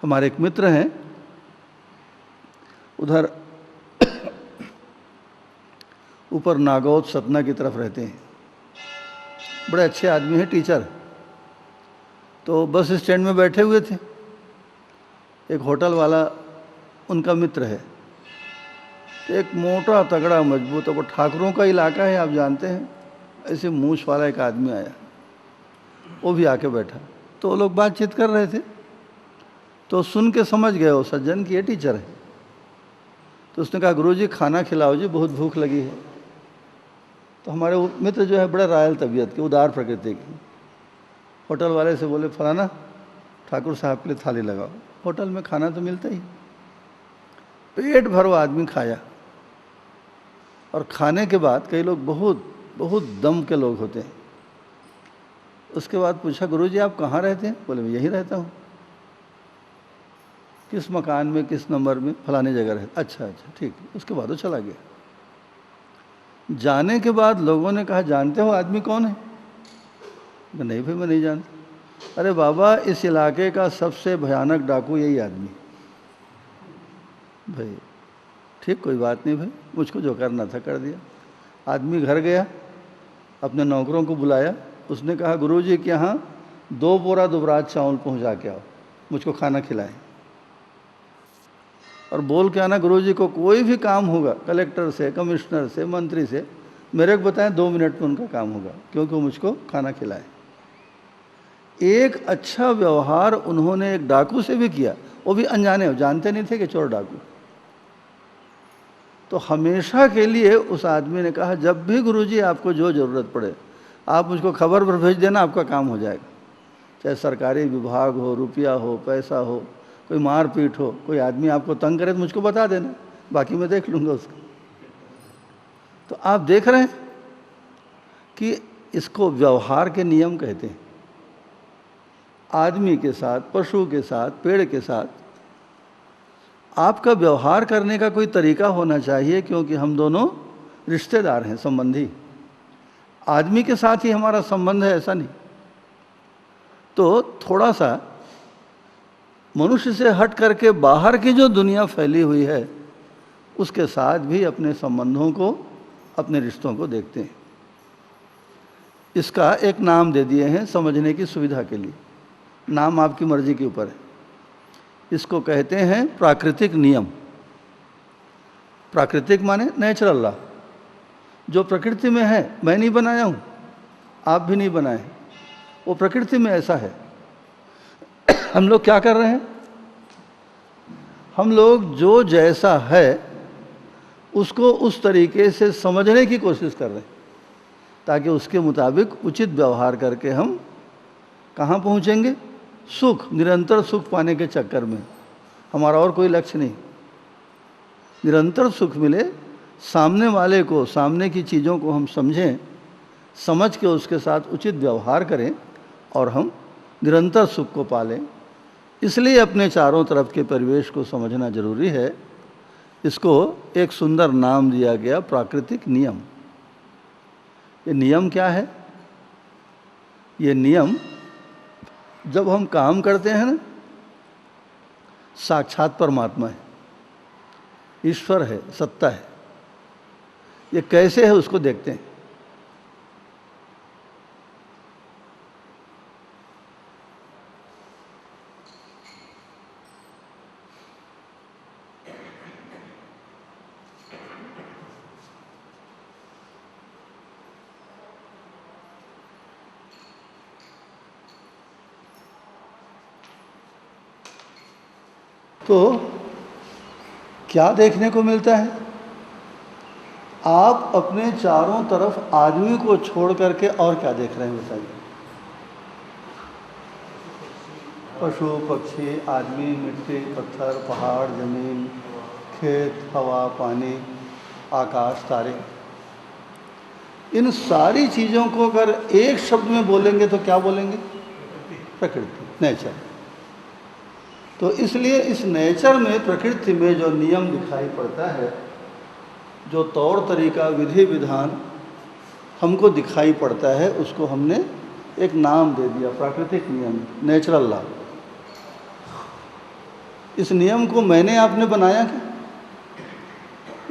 हमारे एक मित्र हैं, उधर ऊपर नागौद सतना की तरफ रहते हैं। बड़े अच्छे आदमी हैं, टीचर। तो बस स्टैंड में बैठे हुए थे, एक होटल वाला उनका मित्र है। तो एक मोटा तगड़ा मजबूत, वो ठाकुरों का इलाका है, आप जानते हैं, ऐसे मूछ वाला एक आदमी आया, वो भी आके बैठा। तो वो लोग बातचीत कर रहे थे, तो सुन के समझ गए वो सज्जन कि ये टीचर है। तो उसने कहा, गुरुजी खाना खिलाओ जी, बहुत भूख लगी है। तो हमारे वो मित्र जो है बड़ा रायल तबीयत के, उदार प्रकृति की, होटल वाले से बोले, फलाना ठाकुर साहब के लिए थाली लगाओ। होटल में खाना तो मिलता ही, पेट भर वो आदमी खाया। और खाने के बाद कई लोग बहुत बहुत दम के लोग होते हैं। उसके बाद पूछा, गुरुजी आप कहाँ रहते हैं? बोले, मैं यहीं रहता हूँ। किस मकान में, किस नंबर में? फलाने जगह रहता। अच्छा अच्छा, ठीक। उसके बाद वो चला गया। जाने के बाद लोगों ने कहा, जानते हो आदमी कौन है? नहीं भाई, मैं नहीं जानता। अरे बाबा, इस इलाके का सबसे भयानक डाकू यही आदमी। भाई ठीक, कोई बात नहीं भाई, मुझको जो करना था कर दिया। आदमी घर गया, अपने नौकरों को बुलाया। उसने कहा, गुरुजी के यहाँ 2 बोरा दुबराज चावल पहुँचा के आओ, मुझको खाना खिलाएं। और बोल के आना, गुरुजी को कोई भी काम होगा, कलेक्टर से, कमिश्नर से, मंत्री से, मेरे को बताएं, 2 मिनट में उनका काम होगा, क्योंकि वो मुझको खाना खिलाए। एक अच्छा व्यवहार उन्होंने एक डाकू से भी किया, वो भी अनजाने हो, जानते नहीं थे कि चोर डाकू। तो हमेशा के लिए उस आदमी ने कहा, जब भी गुरुजी आपको जो ज़रूरत पड़े आप मुझको खबर पर भेज देना, आपका काम हो जाएगा। चाहे सरकारी विभाग हो, रुपया हो, पैसा हो, कोई मारपीट हो, कोई आदमी आपको तंग करे तो मुझको बता देना, बाकी मैं देख लूँगा उसको। तो आप देख रहे हैं कि इसको व्यवहार के नियम कहते हैं। आदमी के साथ, पशु के साथ, पेड़ के साथ आपका व्यवहार करने का कोई तरीका होना चाहिए, क्योंकि हम दोनों रिश्तेदार हैं, संबंधी। आदमी के साथ ही हमारा संबंध है, ऐसा नहीं। तो थोड़ा सा मनुष्य से हट करके बाहर की जो दुनिया फैली हुई है, उसके साथ भी अपने संबंधों को, अपने रिश्तों को देखते हैं। इसका एक नाम दे दिए हैं समझने की सुविधा के लिए। नाम आपकी मर्जी के ऊपर है। इसको कहते हैं प्राकृतिक नियम। प्राकृतिक माने नेचुरल लॉ, जो प्रकृति में है, मैं नहीं बनाया हूँ, आप भी नहीं बनाए, वो प्रकृति में ऐसा है। हम लोग क्या कर रहे हैं? हम लोग जो जैसा है उसको उस तरीके से समझने की कोशिश कर रहे हैं, ताकि उसके मुताबिक उचित व्यवहार करके हम कहाँ पहुँचेंगे? सुख, निरंतर सुख पाने के चक्कर में। हमारा और कोई लक्ष्य नहीं। निरंतर सुख मिले, सामने वाले को, सामने की चीज़ों को हम समझें, समझ के उसके साथ उचित व्यवहार करें और हम निरंतर सुख को पालें। इसलिए अपने चारों तरफ के परिवेश को समझना जरूरी है। इसको एक सुंदर नाम दिया गया, प्राकृतिक नियम। ये नियम क्या है? ये नियम जब हम काम करते हैं ना, साक्षात परमात्मा है, ईश्वर है, सत्ता है। ये कैसे है उसको देखते हैं। तो क्या देखने को मिलता है? आप अपने चारों तरफ आदमी को छोड़ करके और क्या देख रहे हैं बताइए? पशु, पक्षी, आदमी, मिट्टी, पत्थर, पहाड़, जमीन, खेत, हवा, पानी, आकाश, तारे। इन सारी चीज़ों को अगर एक शब्द में बोलेंगे तो क्या बोलेंगे? प्रकृति, नेचर। तो इसलिए इस नेचर में, प्रकृति में जो नियम दिखाई पड़ता है, जो तौर तरीका, विधि विधान हमको दिखाई पड़ता है, उसको हमने एक नाम दे दिया, प्राकृतिक नियम, नेचुरल लॉ। इस नियम को मैंने आपने बनाया क्या?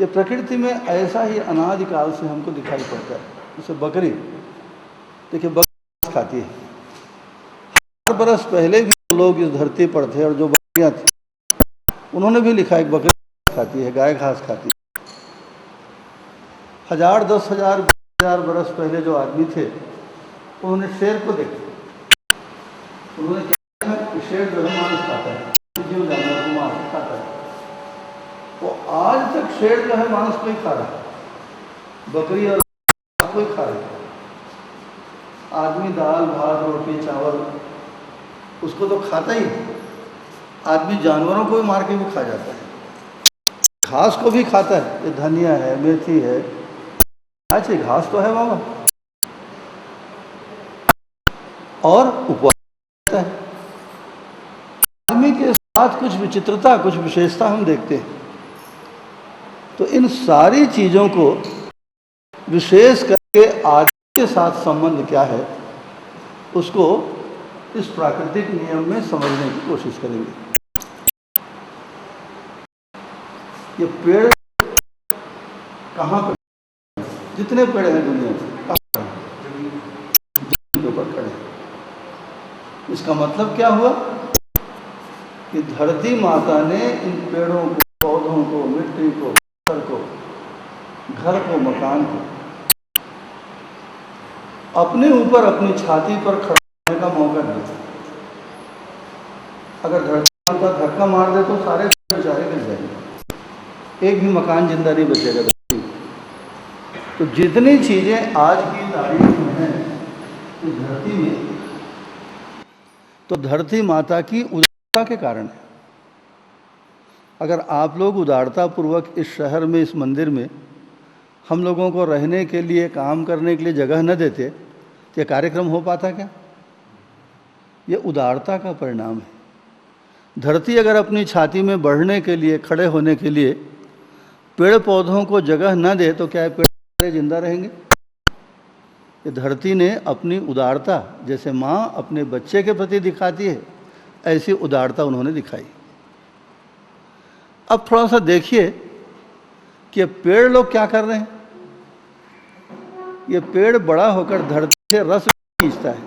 ये प्रकृति में ऐसा ही अनादिकाल से हमको दिखाई पड़ता है। जैसे बकरी, देखिए बकरी खाती है। 4 बरस पहले भी लोग इस धरती पर थे और जो बकरियां थी उन्होंने भी लिखा एक बकरी खाती है, गाय घास खाती है। 1000, 10,000, 20,000 बरस पहले जो आदमी थे उन्होंने शेर को देखा। उन्होंने क्या देखा? शेर जो है मांस खाता है, जीव जानवर को मांस खाता है। वो आज तक शेर जो है मांस कोई खा रहा है, बकरी और कोई खा रहा है। आदमी दाल भात रोटी चावल उसको तो खाता ही। आदमी जानवरों को भी मार के भी खा जाता है, घास को भी खाता है। ये धनिया है, मेथी है, अच्छा घास तो है बाबा, और उपवास करता है। आदमी के साथ कुछ विचित्रता, कुछ विशेषता हम देखते हैं। तो इन सारी चीज़ों को विशेष करके आदमी के साथ संबंध क्या है, उसको इस प्राकृतिक नियम में समझने की कोशिश करेंगे। ये पेड़ कहाँ पर, जितने पेड़ हैं दुनिया में कहाँ जमीन के ऊपर खड़े हैं। इसका मतलब क्या हुआ कि धरती माता ने इन पेड़ों को, पौधों को, मिट्टी को, पत्थर को, घर को, मकान को अपने ऊपर, अपनी छाती पर खड़ा होने का मौका दिया। अगर धरती माता धक्का मार दे तो सारे बेचारे गिर जाएंगे, एक भी मकान जिंदा नहीं बचेगा धरती। तो जितनी चीज़ें आज की तारीख में हैं इस धरती में, तो धरती माता की उदारता के कारण है। अगर आप लोग उदारता पूर्वक इस शहर में, इस मंदिर में हम लोगों को रहने के लिए, काम करने के लिए जगह न देते तो ये कार्यक्रम हो पाता क्या? ये उदारता का परिणाम है। धरती अगर अपनी छाती में बढ़ने के लिए, खड़े होने के लिए पेड़ पौधों को जगह न दे तो क्या पेड़ जिंदा रहेंगे? ये धरती ने अपनी उदारता, जैसे माँ अपने बच्चे के प्रति दिखाती है, ऐसी उदारता उन्होंने दिखाई। अब थोड़ा सा देखिए कि पेड़ लोग क्या कर रहे हैं। ये पेड़ बड़ा होकर धरती से रस खींचता है,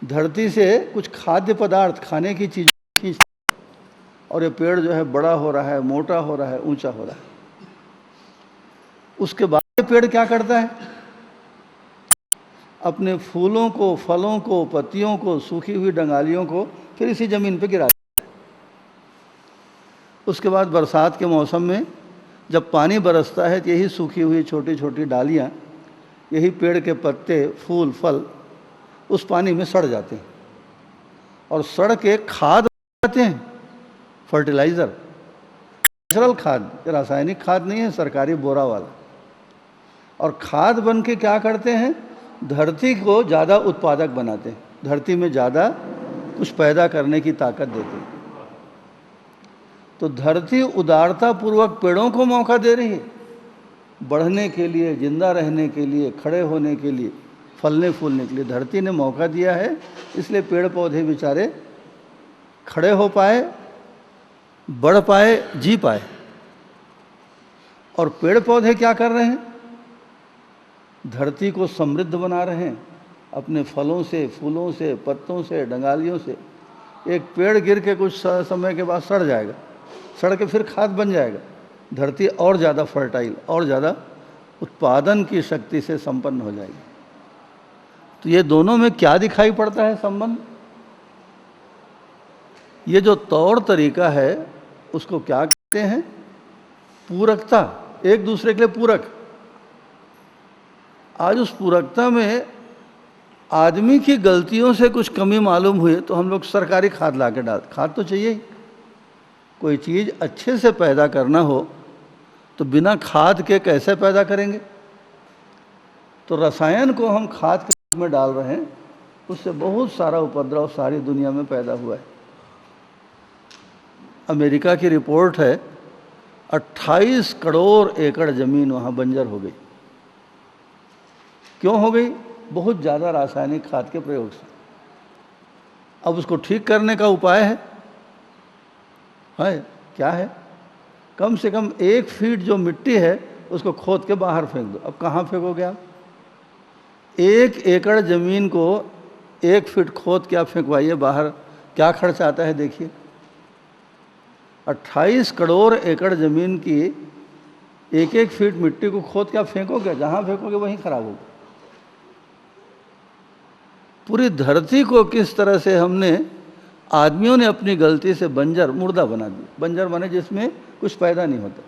धरती से कुछ खाद्य पदार्थ, खाने की चीज़ खींचता है, और ये पेड़ जो है बड़ा हो रहा है, मोटा हो रहा है, ऊंचा हो रहा है। उसके बाद ये पेड़ क्या करता है? अपने फूलों को, फलों को, पत्तियों को, सूखी हुई डंगालियों को फिर इसी ज़मीन पे गिरा देता है। उसके बाद बरसात के मौसम में जब पानी बरसता है तो यही सूखी हुई छोटी छोटी डालियाँ, यही पेड़ के पत्ते, फूल, फल उस पानी में सड़ जाते हैं और सड़ के खाद बनाते हैं, फर्टिलाइज़र, नेचुरल खाद, रासायनिक खाद नहीं है, सरकारी बोरा वाला। और खाद बन के क्या करते हैं? धरती को ज़्यादा उत्पादक बनाते हैं, धरती में ज़्यादा कुछ पैदा करने की ताकत देते हैं। तो धरती उदारता पूर्वक पेड़ों को मौका दे रही है बढ़ने के लिए, जिंदा रहने के लिए, खड़े होने के लिए, फलने फूलने के लिए धरती ने मौका दिया है। इसलिए पेड़ पौधे बेचारे खड़े हो पाए, बढ़ पाए, जी पाए। और पेड़ पौधे क्या कर रहे हैं? धरती को समृद्ध बना रहे हैं अपने फलों से, फूलों से, पत्तों से, डंगालियों से। एक पेड़ गिर के कुछ समय के बाद सड़ जाएगा, सड़ के फिर खाद बन जाएगा, धरती और ज़्यादा फर्टाइल, और ज़्यादा उत्पादन की शक्ति से संपन्न हो जाएगी। तो ये दोनों में क्या दिखाई पड़ता है संबंध? ये जो तौर तरीका है उसको क्या कहते हैं? पूरकता, एक दूसरे के लिए पूरक। आज उस पूरकता में आदमी की गलतियों से कुछ कमी मालूम हुई तो हम लोग सरकारी खाद ला के डालते। खाद तो चाहिए ही, कोई चीज़ अच्छे से पैदा करना हो तो बिना खाद के कैसे पैदा करेंगे? तो रसायन को हम खाद के रूप में डाल रहे हैं, उससे बहुत सारा उपद्रव सारी दुनिया में पैदा हुआ है। अमेरिका की रिपोर्ट है 28 करोड़ एकड़ ज़मीन वहाँ बंजर हो गई। क्यों हो गई? बहुत ज़्यादा रासायनिक खाद के प्रयोग से। अब उसको ठीक करने का उपाय है है क्या है? कम से कम 1 फीट जो मिट्टी है उसको खोद के बाहर फेंक दो। अब कहाँ फेंकोगे आप? 1 एकड़ ज़मीन को 1 फीट खोद के आप फेंकवाइए बाहर, क्या खर्च आता है देखिए। 28 करोड़ एकड़ ज़मीन की 1-1 फीट मिट्टी को खोद के आप फेंकोगे, जहाँ फेंकोगे वहीं खराब होगा। पूरी धरती को किस तरह से हमने आदमियों ने अपनी गलती से बंजर मुर्दा बना दी। बंजर बने जिसमें कुछ पैदा नहीं होता।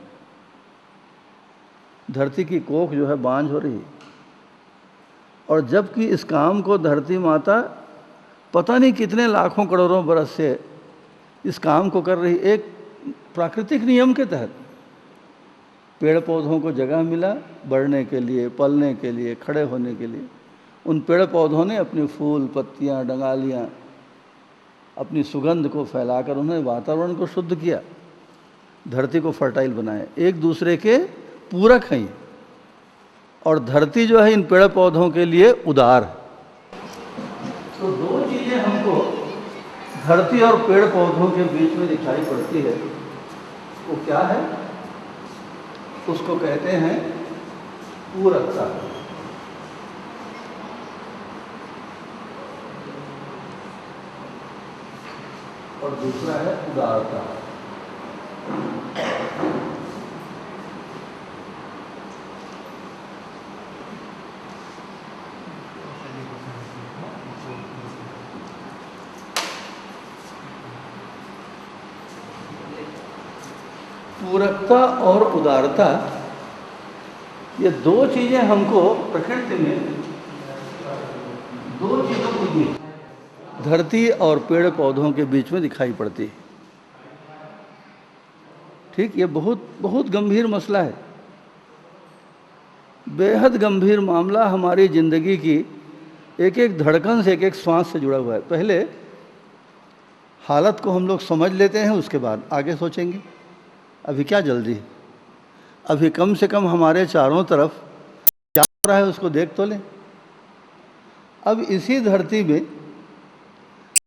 धरती की कोख जो है बांझ हो रही है, और जबकि इस काम को धरती माता पता नहीं कितने लाखों करोड़ों बरस से इस काम को कर रही। एक प्राकृतिक नियम के तहत पेड़ पौधों को जगह मिला बढ़ने के लिए, पलने के लिए, खड़े होने के लिए। उन पेड़ पौधों ने अपनी फूल, पत्तियां, डंगालियां, अपनी सुगंध को फैलाकर उन्होंने वातावरण को शुद्ध किया, धरती को फर्टाइल बनाया। एक दूसरे के पूरक हैं, और धरती जो है इन पेड़ पौधों के लिए उदार है। तो 2 चीज़ें हमको धरती और पेड़ पौधों के बीच में दिखाई पड़ती है। वो क्या है? उसको कहते हैं पूरकता। और दूसरा है उदारता। पूरकता और उदारता, ये 2 चीज़ें हमको प्रकृति में 2 चीज़ों को दी, धरती और पेड़ पौधों के बीच में दिखाई पड़ती है। ठीक, ये बहुत बहुत गंभीर मसला है, बेहद गंभीर मामला। हमारी ज़िंदगी की एक एक धड़कन से, एक एक श्वास से जुड़ा हुआ है। पहले हालत को हम लोग समझ लेते हैं, उसके बाद आगे सोचेंगे। अभी क्या जल्दी है? अभी कम से कम हमारे चारों तरफ क्या हो रहा है उसको देख तो लें। अब इसी धरती में,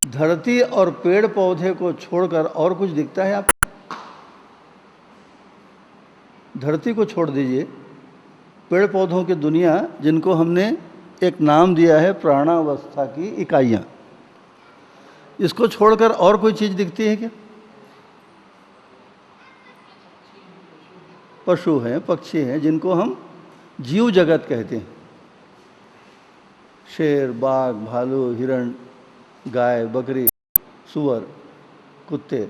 धरती और पेड़ पौधे को छोड़कर और कुछ दिखता है आप? धरती को छोड़ दीजिए, पेड़ पौधों की दुनिया, जिनको हमने एक नाम दिया है प्राणावस्था की इकाइयाँ, इसको छोड़कर और कोई चीज़ दिखती है क्या? पशु हैं, पक्षी हैं, जिनको हम जीव जगत कहते हैं। शेर, बाघ, भालू, हिरण, गाय, बकरी, सूअर, कुत्ते,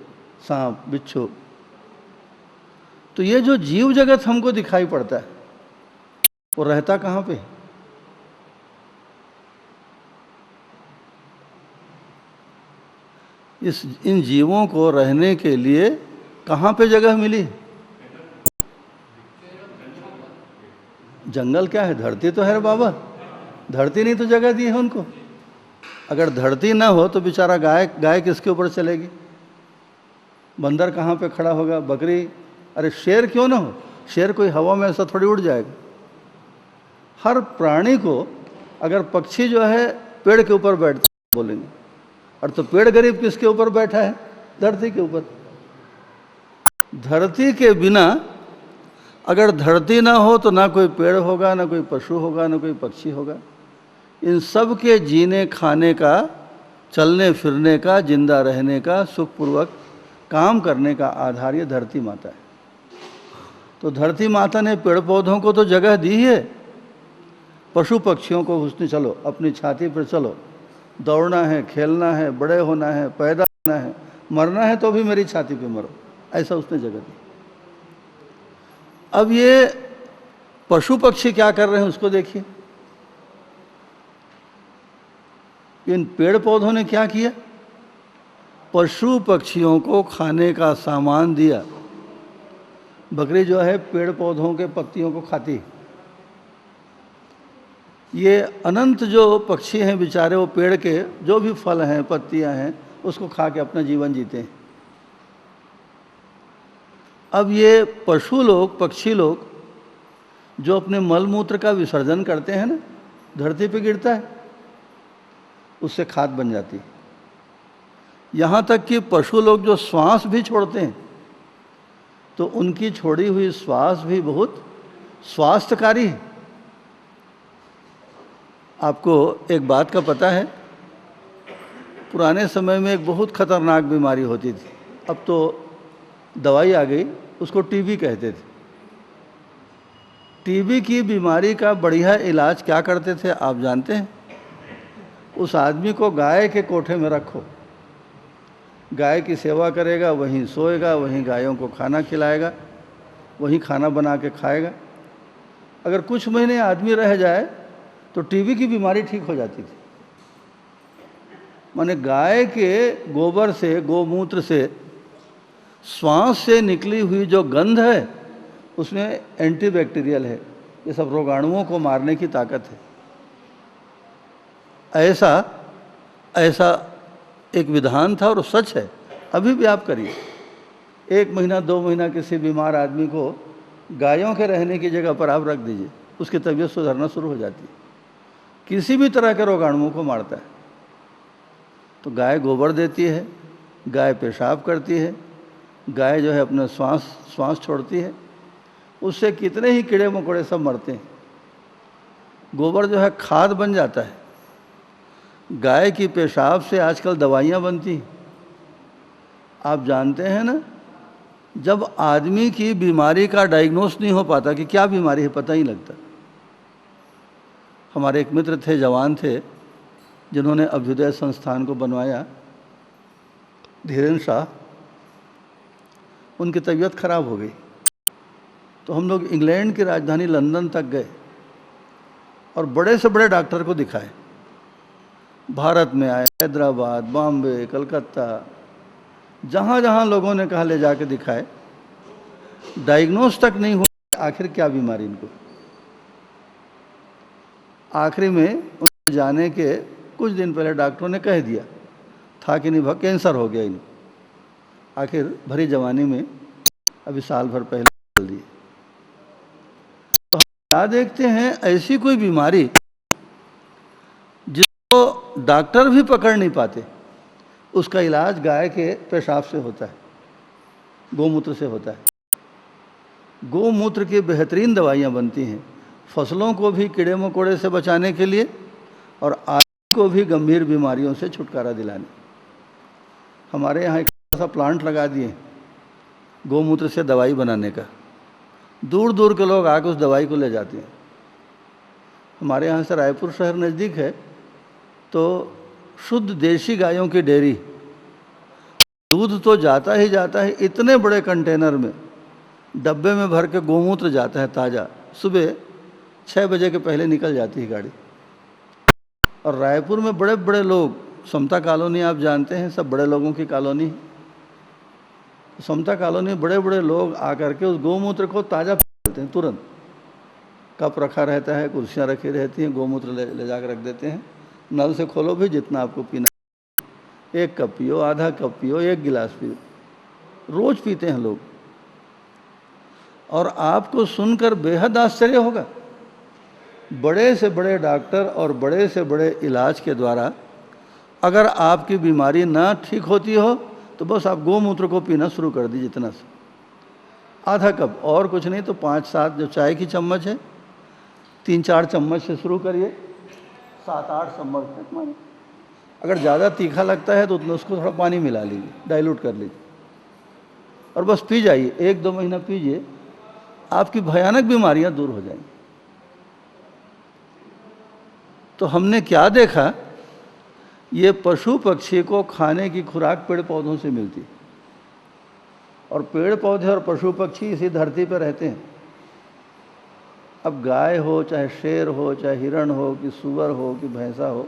सांप, बिच्छू। तो ये जो जीव जगत हमको दिखाई पड़ता है, वो रहता कहाँ पे? इन जीवों को रहने के लिए कहाँ पे जगह मिली? जंगल क्या है? धरती तो है बाबा। धरती नहीं तो जगह दी है उनको। अगर धरती ना हो तो बेचारा गाय किसके ऊपर चलेगी? बंदर कहाँ पे खड़ा होगा? बकरी? अरे शेर क्यों ना हो? शेर कोई हवा में ऐसा थोड़ी उड़ जाएगा। हर प्राणी को, अगर पक्षी जो है पेड़ के ऊपर बैठता है बोलेंगे, और तो पेड़ गरीब किसके ऊपर बैठा है? धरती के ऊपर। धरती के बिना, अगर धरती ना हो तो ना कोई पेड़ होगा, ना कोई पशु होगा, ना कोई पक्षी होगा। इन सब के जीने खाने का, चलने फिरने का, जिंदा रहने का, सुखपूर्वक काम करने का आधार ये धरती माता है। तो धरती माता ने पेड़ पौधों को तो जगह दी है, पशु पक्षियों को उसने चलो अपनी छाती पर चलो, दौड़ना है, खेलना है, बड़े होना है, पैदा होना है, मरना है तो भी मेरी छाती पे मरो, ऐसा उसने जगह दी। अब ये पशु पक्षी क्या कर रहे हैं उसको देखिए। इन पेड़ पौधों ने क्या किया? पशु पक्षियों को खाने का सामान दिया। बकरी जो है पेड़ पौधों के पत्तियों को खाती। ये अनंत जो पक्षी हैं बेचारे, वो पेड़ के जो भी फल हैं, पत्तियां हैं, उसको खा के अपना जीवन जीते हैं। अब ये पशु लोग, पक्षी लोग जो अपने मल मूत्र का विसर्जन करते हैं ना, धरती पे गिरता है, उससे खाद बन जाती है। यहाँ तक कि पशु लोग जो श्वास भी छोड़ते हैं तो उनकी छोड़ी हुई श्वास भी बहुत स्वास्थ्यकारी है। आपको एक बात का पता है, पुराने समय में एक बहुत खतरनाक बीमारी होती थी, अब तो दवाई आ गई, उसको टीबी कहते थे। टीबी की बीमारी का बढ़िया इलाज क्या करते थे आप जानते हैं? उस आदमी को गाय के कोठे में रखो, गाय की सेवा करेगा, वहीं सोएगा, वहीं गायों को खाना खिलाएगा, वहीं खाना बना के खाएगा। अगर कुछ महीने आदमी रह जाए तो टीबी की बीमारी ठीक हो जाती थी। माने गाय के गोबर से, गोमूत्र से, श्वास से निकली हुई जो गंध है उसमें एंटीबैक्टीरियल है, ये सब रोगाणुओं को मारने की ताकत है। ऐसा एक विधान था और सच है, अभी भी आप करिए। 1 महीना 2 महीना किसी बीमार आदमी को गायों के रहने की जगह पर आप रख दीजिए, उसकी तबीयत सुधरना शुरू हो जाती है, किसी भी तरह के रोगाणुओं को मारता है। तो गाय गोबर देती है, गाय पेशाब करती है, गाय जो है अपना श्वास छोड़ती है, उससे कितने ही कीड़े मकोड़े सब मरते हैं। गोबर जो है खाद बन जाता है। गाय की पेशाब से आजकल दवाइयाँ बनती हैं। आप जानते हैं ना, जब आदमी की बीमारी का डायग्नोस नहीं हो पाता कि क्या बीमारी है, पता ही लगता। हमारे एक मित्र थे, जवान थे, जिन्होंने अभ्युदय संस्थान को बनवाया, धीरेन्द्र शाह, उनकी तबीयत खराब हो गई तो हम लोग इंग्लैंड की राजधानी लंदन तक गए और बड़े से बड़े डॉक्टर को दिखाए। भारत में आए, हैदराबाद, बॉम्बे, कलकत्ता, जहाँ जहाँ लोगों ने कहा ले जाके दिखाए, डायग्नोस तक नहीं हुआ आखिर क्या बीमारी इनको। आखिरी में उनके जाने के कुछ दिन पहले डॉक्टरों ने कह दिया था कि नहीं, कैंसर हो गया इनको। आखिर भरी जवानी में अभी साल भर पहले चल दिए। तो हम क्या देखते हैं, ऐसी कोई बीमारी जिसको डॉक्टर भी पकड़ नहीं पाते, उसका इलाज गाय के पेशाब से होता है, गोमूत्र से होता है। गोमूत्र की बेहतरीन दवाइयाँ बनती हैं, फसलों को भी कीड़े मकोड़े से बचाने के लिए और आदमी को भी गंभीर बीमारियों से छुटकारा दिलाने। हमारे यहाँ एक ऐसा प्लांट लगा दिए गोमूत्र से दवाई बनाने का, दूर दूर के लोग आकर उस दवाई को ले जाते हैं। हमारे यहाँ से रायपुर शहर नज़दीक है, तो शुद्ध देशी गायों की डेयरी, दूध तो जाता ही जाता है, इतने बड़े कंटेनर में डब्बे में भर के गोमूत्र जाता है ताज़ा। सुबह 6 बजे के पहले निकल जाती है गाड़ी। और रायपुर में बड़े बड़े लोग, समता कॉलोनी आप जानते हैं, सब बड़े लोगों की कॉलोनी। समता कॉलोनी बड़े बड़े लोग आकर के उस गोमूत्र को ताज़ा पी लेते हैं तुरंत। कप रखा रहता है, कुर्सियाँ रखी रहती हैं, गोमूत्र ले जाकर रख देते हैं। नल से खोलो भी, जितना आपको पीना, 1 कप पियो, आधा कप पियो, 1 गिलास पियो, रोज पीते हैं लोग। और आपको सुनकर बेहद आश्चर्य होगा, बड़े से बड़े डॉक्टर और बड़े से बड़े इलाज के द्वारा अगर आपकी बीमारी ना ठीक होती हो तो बस आप गोमूत्र को पीना शुरू कर दीजिए, इतना से आधा कप, और कुछ नहीं तो 5-7 जो चाय की चम्मच है, 3-4 चम्मच से शुरू करिए, 7-8 चम्मच तक माने। अगर ज़्यादा तीखा लगता है तो उसको थोड़ा पानी मिला लीजिए, डाइल्यूट कर लीजिए और बस पी जाइए। 1-2 महीना पीजिए, आपकी भयानक बीमारियां दूर हो जाएंगी। तो हमने क्या देखा, ये पशु पक्षी को खाने की खुराक पेड़ पौधों से मिलती, और पेड़ पौधे और पशु पक्षी इसी धरती पर रहते हैं। अब गाय हो, चाहे शेर हो, चाहे हिरण हो, कि सूअर हो, कि भैंसा हो,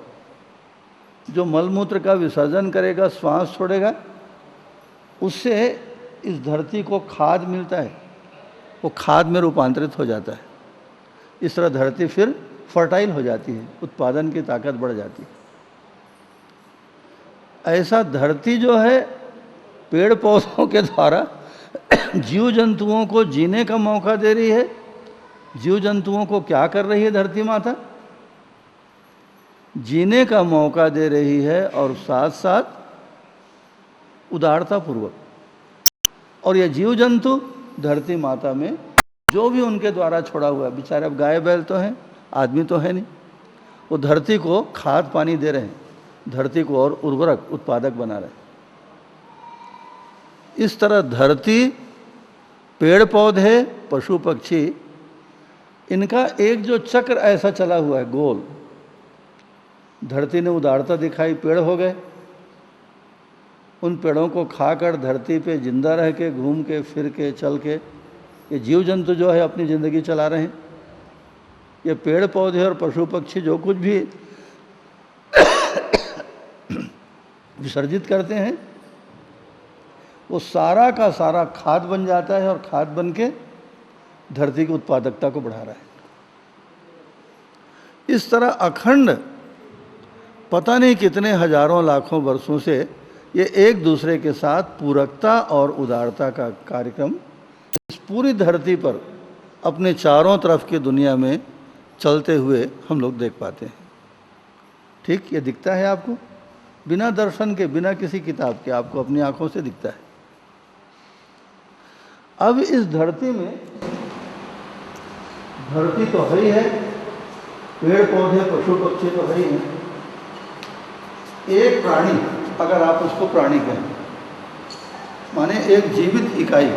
जो मलमूत्र का विसर्जन करेगा, श्वास छोड़ेगा, उससे इस धरती को खाद मिलता है, वो खाद में रूपांतरित हो जाता है। इस तरह धरती फिर फर्टाइल हो जाती है, उत्पादन की ताकत बढ़ जाती है। ऐसा धरती जो है पेड़ पौधों के द्वारा जीव जंतुओं को जीने का मौका दे रही है। जीव जंतुओं को क्या कर रही है धरती माता? जीने का मौका दे रही है, और साथ साथ उदारतापूर्वक। और ये जीव जंतु धरती माता में जो भी उनके द्वारा छोड़ा हुआ है, बेचारे अब गाय बैल तो हैं, आदमी तो है नहीं, वो धरती को खाद पानी दे रहे हैं, धरती को और उर्वरक उत्पादक बना रहे हैं। इस तरह धरती, पेड़ पौधे, पशु पक्षी, इनका एक जो चक्र ऐसा चला हुआ है गोल। धरती ने उदारता दिखाई, पेड़ हो गए, उन पेड़ों को खाकर धरती पे जिंदा रह के, घूम के, फिर के, चल के ये जीव जंतु जो है अपनी ज़िंदगी चला रहे हैं। ये पेड़ पौधे और पशु पक्षी जो कुछ भी विसर्जित करते हैं वो सारा का सारा खाद बन जाता है और खाद बन के धरती की उत्पादकता को बढ़ा रहा है। इस तरह अखंड पता नहीं कितने हजारों लाखों वर्षों से ये एक दूसरे के साथ पूरकता और उदारता का कार्यक्रम इस पूरी धरती पर अपने चारों तरफ की दुनिया में चलते हुए हम लोग देख पाते हैं। ठीक, ये दिखता है आपको बिना दर्शन के, बिना किसी किताब के, आपको अपनी आंखों से दिखता है। अब इस धरती में, धरती तो है ही है, पेड़ पौधे पशु पक्षी तो है ही है, एक प्राणी, अगर आप उसको प्राणी कहें, माने एक जीवित इकाई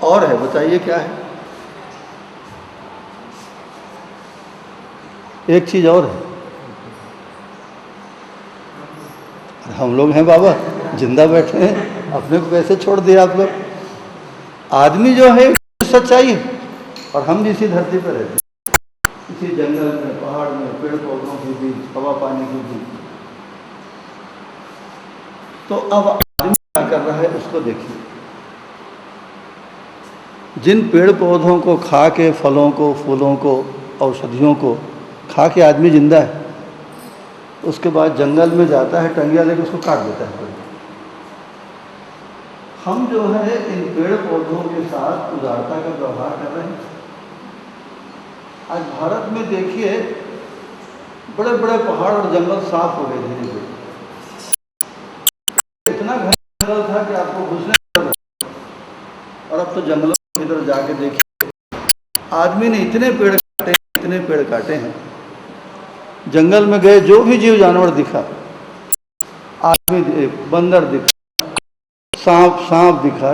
और है, बताइए क्या है? एक चीज और है, हम लोग हैं बाबा, जिंदा बैठे हैं, अपने को कैसे छोड़ दिए आप लोग? आदमी जो है सच्चाई है, और हम भी इसी धरती पर रहते हैं, इसी जंगल में, पहाड़ में, पेड़ पौधों के बीच, हवा पानी के बीच। तो अब आदमी क्या कर रहा है उसको देखिए। जिन पेड़ पौधों को खा के, फलों को, फूलों को, औषधियों को खा के आदमी जिंदा है, उसके बाद जंगल में जाता है, टंगिया लेके उसको काट देता है। हम जो है इन पेड़ पौधों के साथ उदारता का व्यवहार कर रहे हैं। आज भारत में देखिए बड़े बड़े पहाड़ और जंगल साफ हो गए धीरे धीरे। इतना घना जंगल था कि आपको घुसने नहीं, और अब तो जंगलों के इधर जाके देखिए, आदमी ने इतने पेड़ काटे, इतने पेड़ काटे हैं। जंगल में गए, जो भी जीव जानवर दिखा, आदमी, बंदर दिखा, सांप दिखा,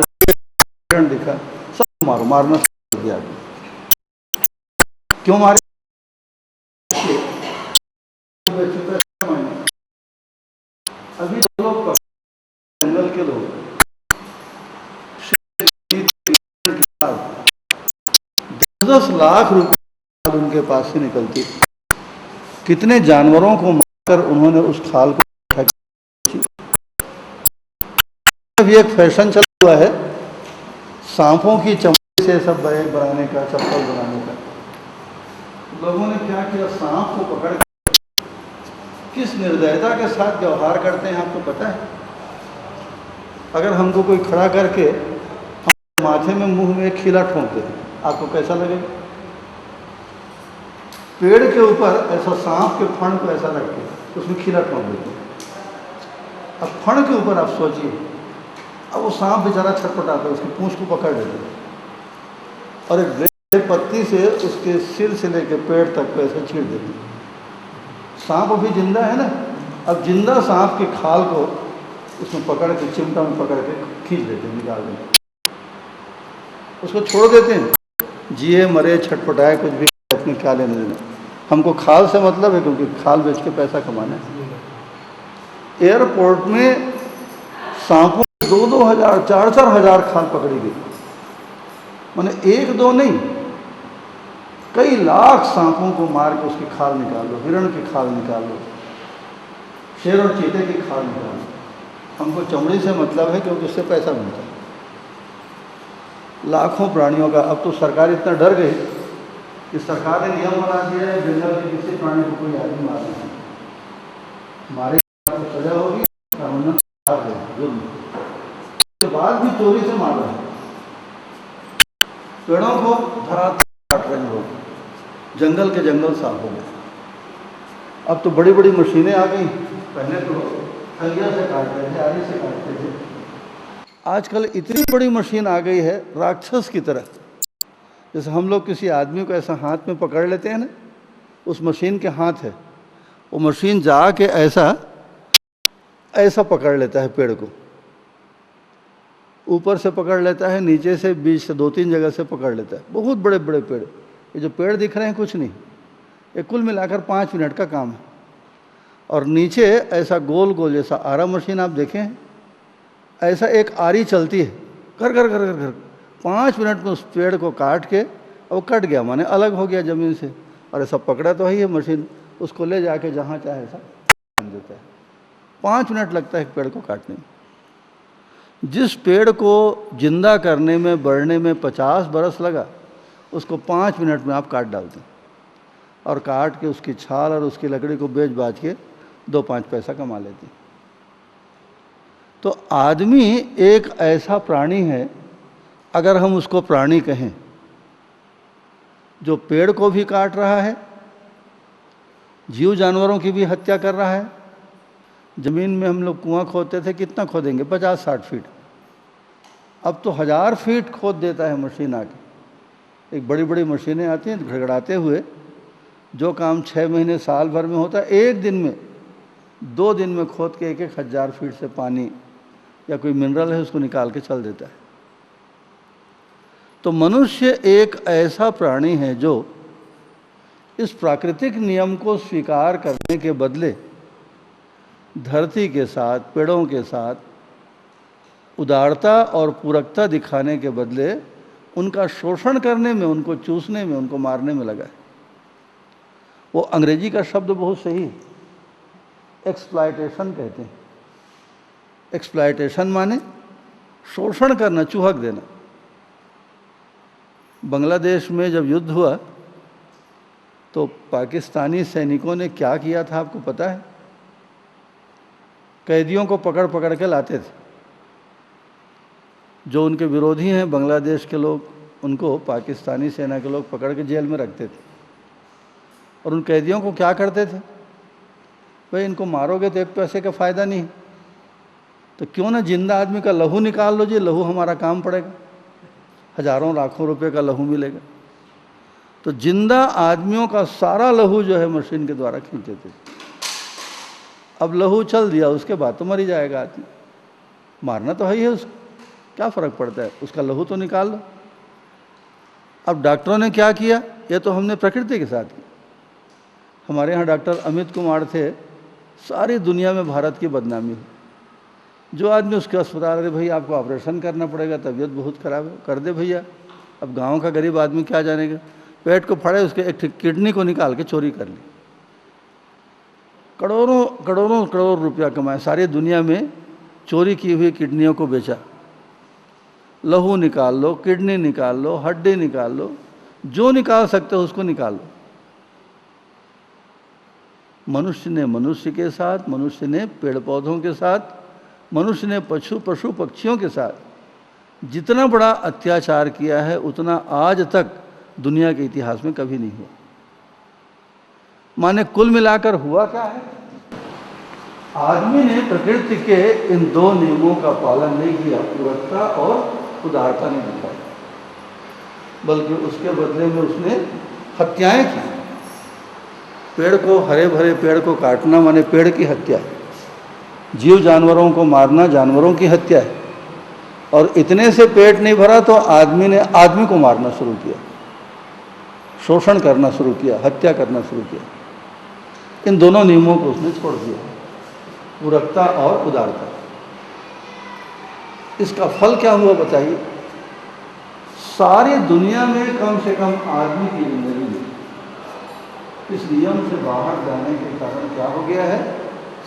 दिखा, सब मारना शुरू किया। क्यों मारे? अभी लोग, जंगल के लोग 10 लाख रुपए उनके पास से निकलती। कितने जानवरों को मारकर उन्होंने उस खाल को, अभी एक फैशन चला हुआ है सांपों की चमड़ी से सब बैग बनाने का, चप्पल बनाने का। लोगों ने क्या किया, सांप को पकड़ किस निर्दयता के साथ व्यवहार करते हैं आपको पता है? अगर हमको कोई खड़ा करके माथे में, मुंह में एक खीला ठोंक दे, आपको कैसा लगेगा? पेड़ के ऊपर ऐसा सांप के फण को ऐसा रख के उसमें खीला ठोंक देते हैं। अब फण के ऊपर आप सोचिए, अब वो सांप बेचारा छटपटाता है, उसकी पूंछ को पकड़ लेते हैं और एक ग्रेट पत्ती से उसके सिर से लेकर पेड़ तक को ऐसे छीड़ देते हैं। सांप अभी जिंदा है ना, अब जिंदा सांप के खाल को उसमें पकड़ के, चिमटा में पकड़ के खींच देते हैं, निकाल देते हैं, उसको छोड़ देते हैं। जिए मरे छटपटाए कुछ भी, अपने क्या लेने देना, हमको खाल से मतलब है, क्योंकि खाल बेच के पैसा कमाना है। एयरपोर्ट में सांपों 2-2 हज़ार, 4-4 हज़ार खाल पकड़ी गई, माने 1-2 नहीं, कई लाख सांपों को मार के उसकी खाल निकाल लो, हिरण की खाल निकाल लो, शेर और चीते की खाल निकाल लो। हमको चमड़ी से मतलब है क्योंकि उससे पैसा मिलता है। लाखों प्राणियों का, अब तो सरकार इतना डर गई कि सरकार ने नियम बना दिया है, जंगल के किसी प्राणी को कोई आदमी मारना है, मारे तो सजा होगी, कानून जुर्म। उसके बाद भी चोरी से मार रहे हैं, पेड़ों को धरातल काट रहे हैं लोग, जंगल के जंगल साफ हो गए। अब तो बड़ी बड़ी मशीनें आ गई, पहले तो खलिया से काटते थे, आरी से काटते थे। आजकल इतनी बड़ी मशीन आ गई है राक्षस की तरह। जैसे हम लोग किसी आदमी को ऐसा हाथ में पकड़ लेते हैं ना, उस मशीन के हाथ है, वो मशीन जाके ऐसा ऐसा पकड़ लेता है पेड़ को, ऊपर से पकड़ लेता है, नीचे से, बीच से, 2-3 जगह से पकड़ लेता है। बहुत बड़े बड़े पेड़, ये जो पेड़ दिख रहे हैं कुछ नहीं, ये कुल मिलाकर 5 मिनट का काम है। और नीचे ऐसा गोल गोल जैसा आरा मशीन आप देखें, ऐसा एक आरी चलती है, कर कर कर कर कर 5 मिनट में उस पेड़ को काट के, वो कट गया माने अलग हो गया ज़मीन से, और ऐसा पकड़ा तो है मशीन, उसको ले जाके जहाँ चाहे ऐसा बांध देता है। 5 मिनट लगता है एक पेड़ को काटने में। जिस पेड़ को जिंदा करने में, बढ़ने में 50 बरस लगा, उसको 5 मिनट में आप काट डालते हैं, और काट के उसकी छाल और उसकी लकड़ी को बेच बाच के 2-5 पैसा कमा लेते हैं। तो आदमी एक ऐसा प्राणी है, अगर हम उसको प्राणी कहें, जो पेड़ को भी काट रहा है, जीव जानवरों की भी हत्या कर रहा है। ज़मीन में हम लोग कुआं खोदते थे, कितना खोदेंगे? 50-60 फीट। अब तो 1000 फीट खोद देता है मशीन आके। एक बड़ी बड़ी मशीनें आती हैं घड़घड़ाते हुए, जो काम 6 महीने साल भर में होता है, एक दिन में, 2 दिन में खोद के 1-1000 फीट से पानी या कोई मिनरल है उसको निकाल के चल देता है। तो मनुष्य एक ऐसा प्राणी है जो इस प्राकृतिक नियम को स्वीकार करने के बदले धरती के साथ, पेड़ों के साथ उदारता और पूरकता दिखाने के बदले उनका शोषण करने में, उनको चूसने में, उनको मारने में लगा है। वो अंग्रेजी का शब्द बहुत सही है, एक्सप्लॉयटेशन कहते हैं। एक्सप्लॉयटेशन माने शोषण करना, चूहक देना। बांग्लादेश में जब युद्ध हुआ तो पाकिस्तानी सैनिकों ने क्या किया था आपको पता है? कैदियों को पकड़ पकड़ के लाते थे। जो उनके विरोधी हैं बांग्लादेश के लोग, उनको पाकिस्तानी सेना के लोग पकड़ के जेल में रखते थे। और उन कैदियों को क्या करते थे? भाई इनको मारोगे तो 1 पैसे का फ़ायदा नहीं, तो क्यों ना जिंदा आदमी का लहू निकाल लो जी, लहू हमारा काम पड़ेगा, हज़ारों लाखों रुपए का लहू मिलेगा। तो जिंदा आदमियों का सारा लहू जो है मशीन के द्वारा खींचते थे। अब लहू चल दिया, उसके बाद तो मर ही जाएगा आदमी, मारना तो है ही है उसको, क्या फ़र्क पड़ता है, उसका लहू तो निकाल लो। अब डॉक्टरों ने क्या किया? ये तो हमने प्रकृति के साथ किया। हमारे यहाँ डॉक्टर अमित कुमार थे, सारी दुनिया में भारत की बदनामी हुई। जो आदमी उसके अस्पताल, अरे भाई आपको ऑपरेशन करना पड़ेगा, तबीयत बहुत ख़राब है, कर दे भैया। अब गांव का गरीब आदमी क्या जानेगा? पेट को फाड़े, उसके एक किडनी को निकाल के चोरी कर ली, करोड़ों करोड़ों करोड़ रुपया कमाए, सारी दुनिया में चोरी की हुई किडनियों को बेचा। लहू निकाल लो, किडनी निकाल लो, हड्डी निकाल लो, जो निकाल सकते हो उसको निकाल लो। मनुष्य ने मनुष्य के साथ, मनुष्य ने पेड़ पौधों के साथ, मनुष्य ने पशु पक्षियों के साथ जितना बड़ा अत्याचार किया है, उतना आज तक दुनिया के इतिहास में कभी नहीं हुआ। माने कुल मिलाकर हुआ क्या है? आदमी ने प्रकृति के इन 2 नियमों का पालन नहीं किया, पूरकता और उदारता नहीं दिखाई, बल्कि उसके बदले में उसने हत्याएं की। पेड़ को, हरे भरे पेड़ को काटना माने पेड़ की हत्या है, जीव जानवरों को मारना जानवरों की हत्या है। और इतने से पेट नहीं भरा तो आदमी ने आदमी को मारना शुरू किया, शोषण करना शुरू किया, हत्या करना शुरू किया। इन दोनों नियमों को उसने छोड़ दिया, पूरकता और उदारता। इसका फल क्या हुआ बताइए? सारी दुनिया में कम से कम आदमी की जिंदगी में इस नियम से बाहर जाने के कारण क्या हो गया है?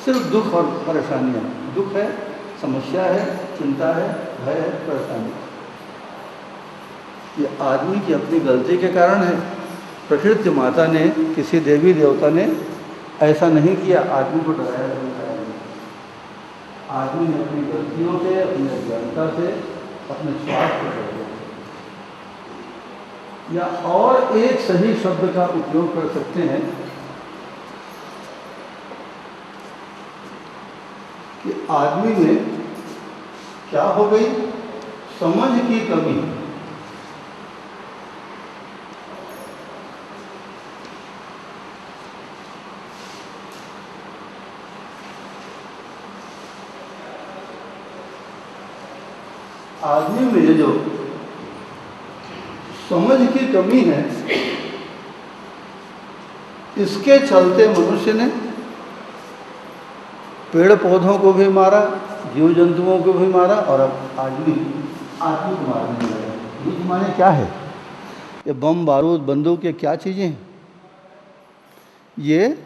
सिर्फ दुख और परेशानियाँ। दुख है, समस्या है, चिंता है, भय है, परेशानी। ये आदमी की अपनी गलती के कारण है। प्रकृति माता ने, किसी देवी देवता ने ऐसा नहीं किया, आदमी को डराया नहीं। आदमी ने अपनी गलतियों से, अपनी अज्ञानता से, अपने स्वार्थ को डर दिया। या और एक सही शब्द का उपयोग कर सकते हैं कि आदमी में क्या हो गई? समझ की कमी। आदमी में जो समझ की कमी है, इसके चलते मनुष्य ने पेड़ पौधों को भी मारा, जीव जंतुओं को भी मारा, और अब आदमी को मारने लगा। युद्ध माने क्या है? ये बम बारूद बंदूक ये क्या चीज़ें हैं? ये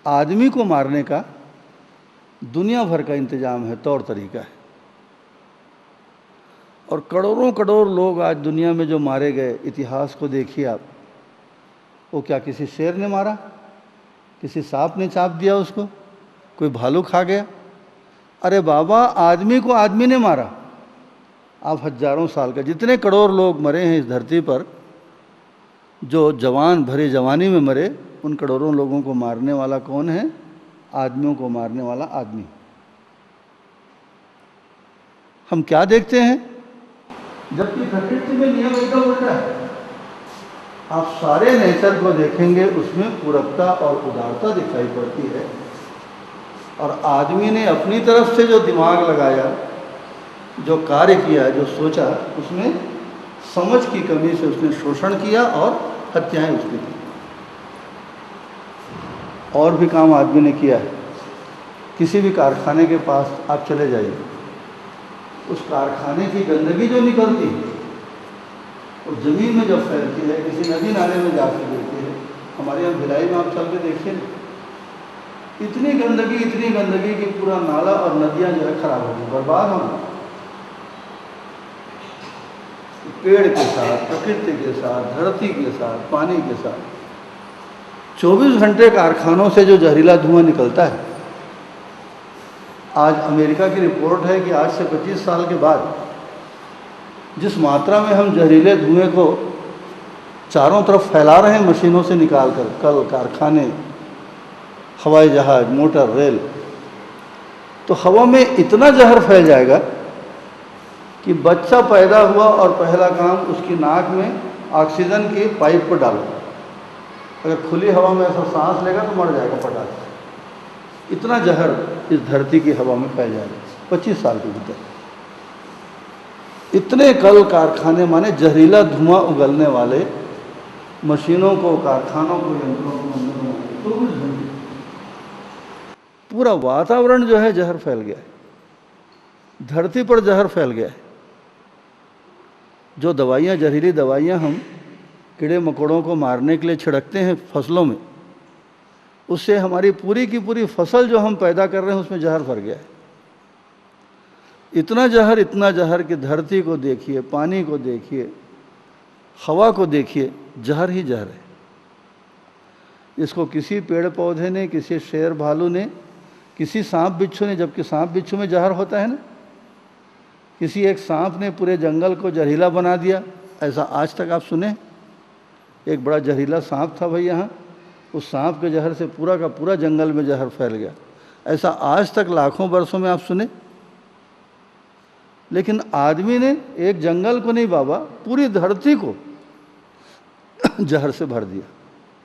आदमी को मारने का दुनिया भर का इंतजाम है, तौर तरीका है। और करोड़ों करोड़ लोग आज दुनिया में जो मारे गए, इतिहास को देखिए आप। वो क्या किसी शेर ने मारा? किसी सांप ने चाप दिया उसको? कोई भालू खा गया? अरे बाबा, आदमी को आदमी ने मारा। आप हजारों साल का जितने करोड़ लोग मरे हैं इस धरती पर, जो जवान भरी जवानी में मरे, उन करोड़ों लोगों को मारने वाला कौन है? आदमियों को मारने वाला आदमी। हम क्या देखते हैं? जबकि प्रकृति में नियम एकदम उल्टा है। आप सारे नेचर को देखेंगे, उसमें पूरकता और उदारता दिखाई पड़ती है। और आदमी ने अपनी तरफ से जो दिमाग लगाया, जो कार्य किया, जो सोचा, उसमें समझ की कमी से उसने शोषण किया और हत्याएं उसकी की। और भी काम आदमी ने किया है। किसी भी कारखाने के पास आप चले जाइए, उस कारखाने की गंदगी जो निकलती है और ज़मीन में जब फैलती है, किसी नदी नाले में जाकर गिरती है। हमारे यहाँ भिलाई में आप चल के देखिए, इतनी गंदगी कि पूरा नाला और नदियाँ जो है खराब हो गई, बर्बाद हो गई। पेड़ के साथ, प्रकृति के साथ, धरती के साथ, पानी के साथ 24 घंटे कारखानों से जो जहरीला धुआं निकलता है। आज अमेरिका की रिपोर्ट है कि आज से 25 साल के बाद जिस मात्रा में हम जहरीले धुएं को चारों तरफ फैला रहे हैं मशीनों से निकाल कर, कल कारखाने, हवाई जहाज, मोटर, रेल, तो हवा में इतना जहर फैल जाएगा कि बच्चा पैदा हुआ और पहला काम उसकी नाक में ऑक्सीजन की पाइप को डालो। अगर खुली हवा में ऐसा सांस लेगा तो मर जाएगा फटाक से। इतना जहर इस धरती की हवा में फैल जाएगा 25 साल के भीतर। इतने कल कारखाने, माने जहरीला धुआं उगलने वाले मशीनों को, कारखानों को, यंत्रों को, तो पूरा वातावरण जो है जहर फैल गया है, धरती पर जहर फैल गया है। जो दवाइयाँ, जहरीली दवाइयाँ हम कीड़े मकोड़ों को मारने के लिए छिड़कते हैं फसलों में, उससे हमारी पूरी की पूरी फसल जो हम पैदा कर रहे हैं उसमें जहर भर गया है। इतना जहर कि धरती को देखिए, पानी को देखिए, हवा को देखिए, जहर ही जहर है। इसको किसी पेड़ पौधे ने, किसी शेर भालू ने, किसी सांप बिच्छू ने, जबकि सांप बिच्छू में जहर होता है ना, किसी एक सांप ने पूरे जंगल को जहरीला बना दिया, ऐसा आज तक आप सुने? एक बड़ा जहरीला सांप था भाई यहाँ, उस सांप के जहर से पूरा का पूरा जंगल में जहर फैल गया, ऐसा आज तक लाखों वर्षों में आप सुने? लेकिन आदमी ने एक जंगल को नहीं बाबा, पूरी धरती को जहर से भर दिया।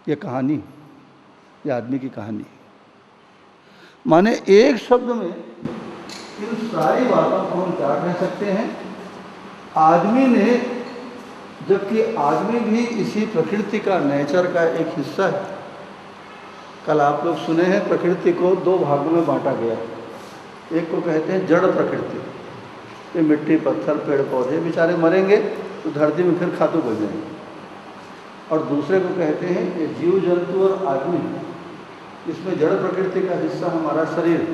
ये कहानी, ये आदमी की कहानी। माने एक शब्द में इन सारी बातों को हम क्या कह सकते हैं? आदमी ने, जबकि आदमी भी इसी प्रकृति का, नेचर का एक हिस्सा है। कल आप लोग सुने हैं प्रकृति को 2 भागों में बांटा गया है। एक को कहते हैं जड़ प्रकृति, ये मिट्टी, पत्थर, पेड़ पौधे बेचारे मरेंगे तो धरती में फिर खातू बन जाएंगे। और दूसरे को कहते हैं ये जीव जंतु और आदमी, इसमें जड़ प्रकृति का हिस्सा हमारा शरीर,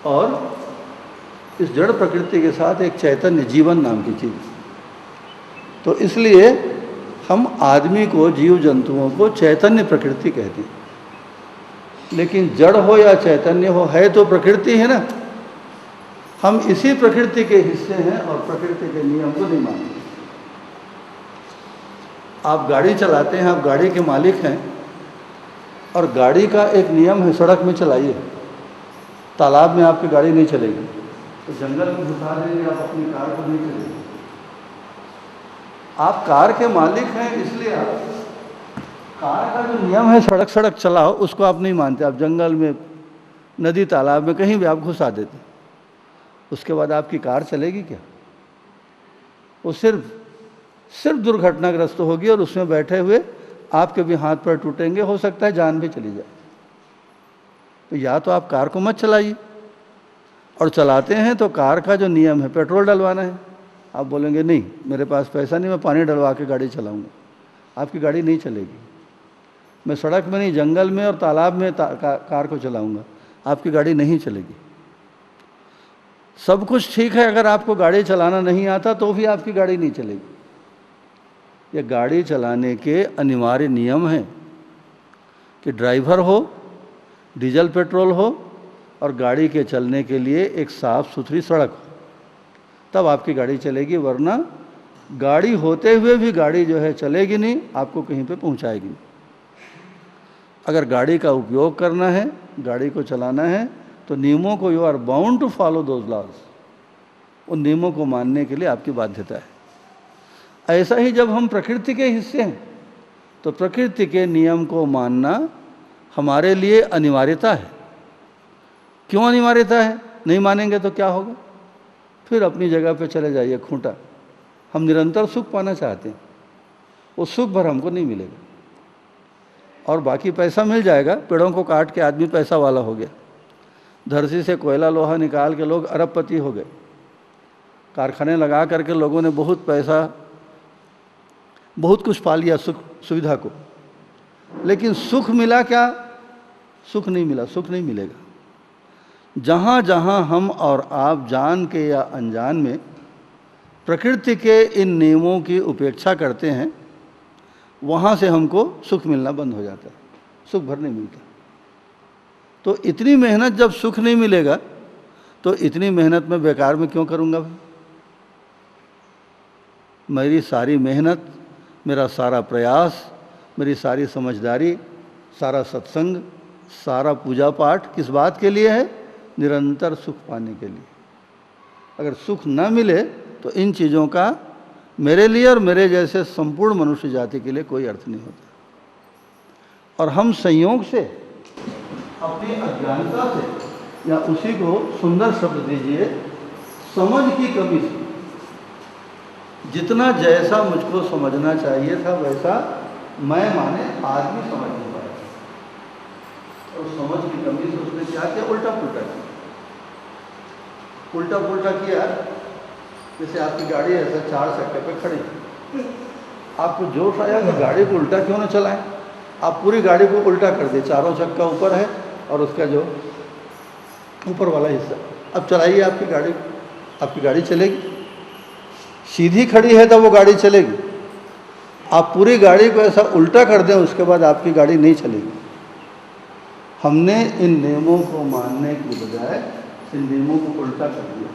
और इस जड़ प्रकृति के साथ एक चैतन्य, जीवन नाम की चीज़। तो इसलिए हम आदमी को, जीव जंतुओं को चैतन्य प्रकृति कहते हैं। लेकिन जड़ हो या चैतन्य हो, है तो प्रकृति है ना। हम इसी प्रकृति के हिस्से हैं और प्रकृति के नियम को नहीं मानते। आप गाड़ी चलाते हैं, आप गाड़ी के मालिक हैं, और गाड़ी का एक नियम है, सड़क में चलाइए, तालाब में आपकी गाड़ी नहीं चलेगी, तो जंगल में घुसा देंगे आप अपनी कार को, नहीं चलेगी। आप कार के मालिक हैं, इसलिए आप कार का जो नियम है सड़क सड़क चलाओ, उसको आप नहीं मानते। आप जंगल में, नदी, तालाब में, कहीं भी आप घुसा देते, उसके बाद आपकी कार चलेगी क्या? वो सिर्फ दुर्घटनाग्रस्त होगी और उसमें बैठे हुए आपके भी हाथ पैर टूटेंगे, हो सकता है जान भी चली जाए। तो या तो आप कार को मत चलाइए, और चलाते हैं तो कार का जो नियम है पेट्रोल डलवाना है। आप बोलेंगे नहीं मेरे पास पैसा नहीं, मैं पानी डलवा के गाड़ी चलाऊंगा, आपकी गाड़ी नहीं चलेगी। मैं सड़क में नहीं, जंगल में और तालाब में कार को चलाऊंगा, आपकी गाड़ी नहीं चलेगी। सब कुछ ठीक है, अगर आपको गाड़ी चलाना नहीं आता तो भी आपकी गाड़ी नहीं चलेगी। ये गाड़ी चलाने के अनिवार्य नियम हैं कि ड्राइवर हो, डीजल पेट्रोल हो, और गाड़ी के चलने के लिए एक साफ़ सुथरी सड़क हो, तब आपकी गाड़ी चलेगी। वरना गाड़ी होते हुए भी गाड़ी जो है चलेगी नहीं, आपको कहीं पे पहुंचाएगी नहीं। अगर गाड़ी का उपयोग करना है, गाड़ी को चलाना है, तो नियमों को, you are bound to follow those laws, उन नियमों को मानने के लिए आपकी बाध्यता है। ऐसा ही जब हम प्रकृति के हिस्से हैं, तो प्रकृति के नियम को मानना हमारे लिए अनिवार्यता है। क्यों अनिवार्यता है? नहीं मानेंगे तो क्या होगा? फिर अपनी जगह पे चले जाइए खूंटा। हम निरंतर सुख पाना चाहते हैं, वो सुख भर हमको नहीं मिलेगा, और बाकी पैसा मिल जाएगा। पेड़ों को काट के आदमी पैसा वाला हो गया, धरती से कोयला लोहा निकाल के लोग अरबपति हो गए, कारखाने लगा करके लोगों ने बहुत पैसा, बहुत कुछ पा लिया सुख सुविधा को, लेकिन सुख मिला क्या? सुख नहीं मिला, सुख नहीं मिलेगा। जहाँ जहाँ हम और आप जान के या अनजान में प्रकृति के इन नियमों की उपेक्षा करते हैं, वहाँ से हमको सुख मिलना बंद हो जाता है, सुख भर नहीं मिलता। तो इतनी मेहनत जब सुख नहीं मिलेगा, तो इतनी मेहनत मैं बेकार में क्यों करूँगा भाई? मेरी सारी मेहनत, मेरा सारा प्रयास, मेरी सारी समझदारी, सारा सत्संग, सारा पूजा पाठ किस बात के लिए है? निरंतर सुख पाने के लिए। अगर सुख न मिले तो इन चीज़ों का मेरे लिए और मेरे जैसे संपूर्ण मनुष्य जाति के लिए कोई अर्थ नहीं होता। और हम संयोग से, अपनी अज्ञानता से, या उसी को सुंदर शब्द दीजिए, समझ की कमी से, जितना जैसा मुझको समझना चाहिए था वैसा मैं माने आदमी समझ नहीं पाया, और समझ की कमी से उसने क्या किया? उल्टा पुल्टा किया। उल्टा पुल्टा किया, जैसे आपकी गाड़ी ऐसा 4 चक्के पे खड़ी, आपको जोश आया कि गाड़ी को उल्टा क्यों ना चलाएं? आप पूरी गाड़ी को उल्टा कर दिए, चारों चक्का ऊपर है और उसका जो ऊपर वाला हिस्सा, अब चलाइए आपकी गाड़ी चलेगी। सीधी खड़ी है तो वो गाड़ी चलेगी, आप पूरी गाड़ी को ऐसा उल्टा कर दें, उसके बाद आपकी गाड़ी नहीं चलेगी। हमने इन नियमों को मानने की बजाय इन नियमों को उल्टा कर दिया।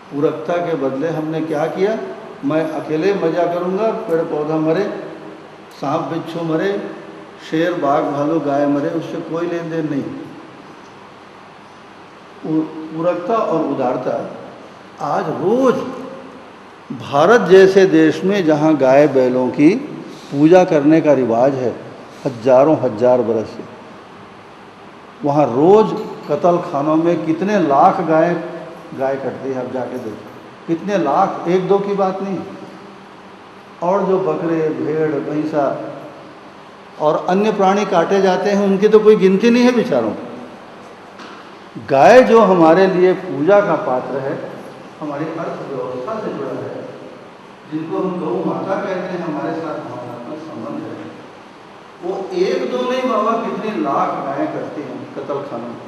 पूरकता के बदले हमने क्या किया? मैं अकेले मजा करूँगा, पेड़ पौधा मरे, सांप बिच्छू मरे, शेर बाघ भालू गाय मरे, उससे कोई लेन देन नहीं। पूरकता और उदारता आज रोज भारत जैसे देश में, जहाँ गाय बैलों की पूजा करने का रिवाज है हजारों हजार बरस से, वहाँ रोज कत्ल खानों में कितने लाख गाय कटती है, आप जाके देखो, कितने लाख, 1-2 की बात नहीं। और जो बकरे, भेड़, भैंसा और अन्य प्राणी काटे जाते हैं, उनकी तो कोई गिनती नहीं है बेचारों। गाय जो हमारे लिए पूजा का पात्र है, हमारी अर्थव्यवस्था से जुड़ा है, जिनको हम गौ माता कहते हैं, हमारे साथ भावनात्मक संबंध है, वो 1-2 नहीं बाबा, कितनी लाख गायें करती हैं कत्ल खानों में,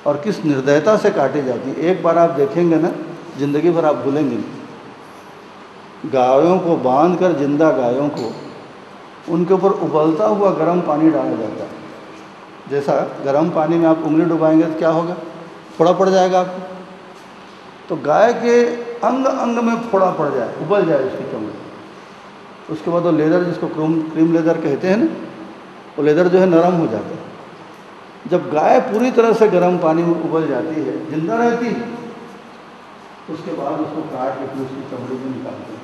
और किस निर्दयता से काटी जाती है। एक बार आप देखेंगे ना, जिंदगी भर आप भूलेंगे नहीं। गायों को बांधकर, जिंदा गायों को, उनके ऊपर उबलता हुआ गर्म पानी डाला जाता है। जैसा गर्म पानी में आप उंगली डुबाएंगे तो क्या होगा? फोड़ा पड़ जाएगा आपको। तो गाय के अंग अंग में फोड़ा पड़ जाए, उबल जाए उसकी चमड़ी, उसके बाद वो लेदर, जिसको क्रीम लेदर कहते हैं ना, वो लेदर जो है नरम हो जाता है। जब गाय पूरी तरह से गर्म पानी में उबल जाती है, जिंदा रहती है, उसके बाद उसको काट के फिर उसकी चमड़ी में निकालते हैं,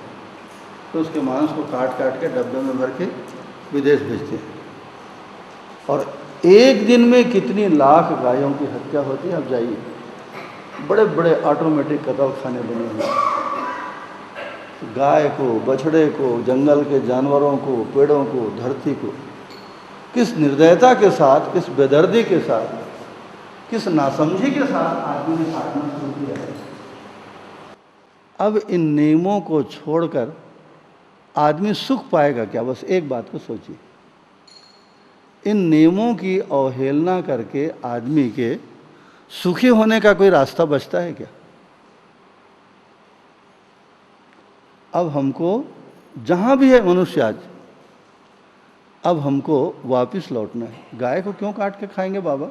तो उसके मांस को काट काट के डब्बे में भर के विदेश भेजते हैं। और एक दिन में कितनी लाख गायों की हत्या होती है, आप जाइए, बड़े बड़े ऑटोमेटिक कत्ल खाने बने हुए हैं। गाय को, बछड़े को, जंगल के जानवरों को, पेड़ों को, धरती को किस निर्दयता के साथ, किस बेदर्दी के साथ, किस नासमझी के साथ आदमी ने काटना शुरू किया है। अब इन नियमों को छोड़कर आदमी सुख पाएगा क्या? बस एक बात को सोचिए, इन नियमों की अवहेलना करके आदमी के सुखी होने का कोई रास्ता बचता है क्या? अब हमको जहाँ भी है मनुष्य आज, अब हमको वापस लौटना है। गाय को क्यों काट के खाएंगे बाबा?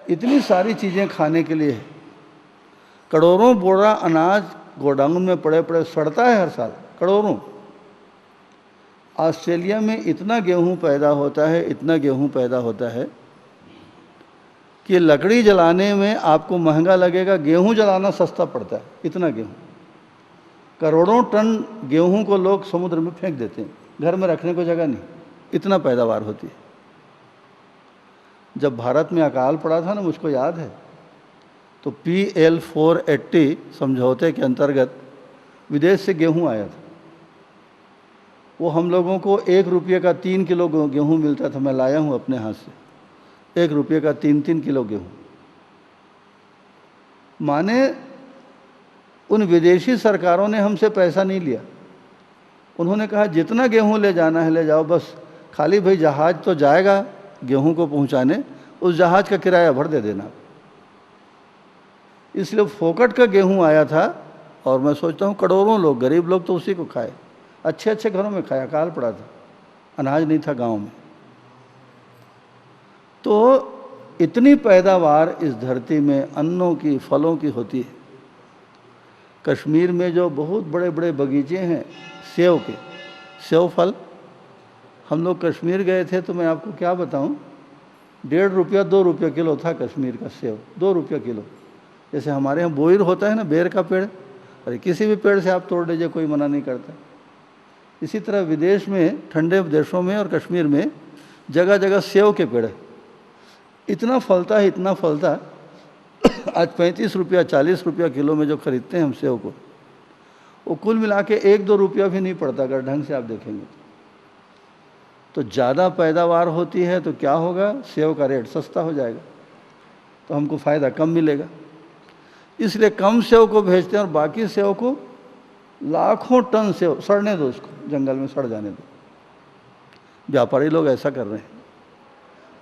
इतनी सारी चीज़ें खाने के लिए है। करोड़ों बोरा अनाज गोडाउन में पड़े पड़े सड़ता है हर साल, करोड़ों। ऑस्ट्रेलिया में इतना गेहूं पैदा होता है, इतना गेहूं पैदा होता है कि लकड़ी जलाने में आपको महंगा लगेगा, गेहूं जलाना सस्ता पड़ता है, इतना गेहूं। करोड़ों टन गेहूं को लोग समुद्र में फेंक देते हैं, घर में रखने को जगह नहीं, इतना पैदावार होती है। जब भारत में अकाल पड़ा था ना, मुझको याद है, तो PL 480 समझौते के अंतर्गत विदेश से गेहूं आया था। वो हम लोगों को 1 रुपये का 3 किलो गेहूं मिलता था। मैं लाया हूं अपने हाथ से, 1 रुपये का 3-3 किलो गेहूं। माने उन विदेशी सरकारों ने हमसे पैसा नहीं लिया। उन्होंने कहा जितना गेहूं ले जाना है ले जाओ, बस खाली भाई जहाज़ तो जाएगा गेहूं को पहुंचाने, उस जहाज़ का किराया भर दे देना। इसलिए फोकट का गेहूं आया था, और मैं सोचता हूं करोड़ों लोग, गरीब लोग तो उसी को खाए, अच्छे अच्छे घरों में खाया। अकाल पड़ा था, अनाज नहीं था गांव में। तो इतनी पैदावार इस धरती में अन्नों की, फलों की होती है। कश्मीर में जो बहुत बड़े बड़े बगीचे हैं सेव के, सेव फल, हम लोग कश्मीर गए थे तो मैं आपको क्या बताऊं, 1.5 रुपया 2 रुपया किलो था कश्मीर का सेव, 2 रुपया किलो। जैसे हमारे यहाँ बोईर होता है ना, बेर का पेड़, अरे किसी भी पेड़ से आप तोड़ लीजिए, कोई मना नहीं करता। इसी तरह विदेश में, ठंडे देशों में और कश्मीर में जगह जगह सेव के पेड़ है। इतना फलता है, इतना फलता है, आज 35 रुपया 40 रुपया किलो में जो खरीदते हैं हम सेव को, वो कुल मिला के 1-2 रुपया भी नहीं पड़ता अगर ढंग से आप देखेंगे तो। ज़्यादा पैदावार होती है तो क्या होगा, सेव का रेट सस्ता हो जाएगा, तो हमको फ़ायदा कम मिलेगा। इसलिए कम सेव को भेजते हैं और बाकी सेव को लाखों टन सेव सड़ने दो, उसको जंगल में सड़ जाने दो। व्यापारी लोग ऐसा कर रहे हैं,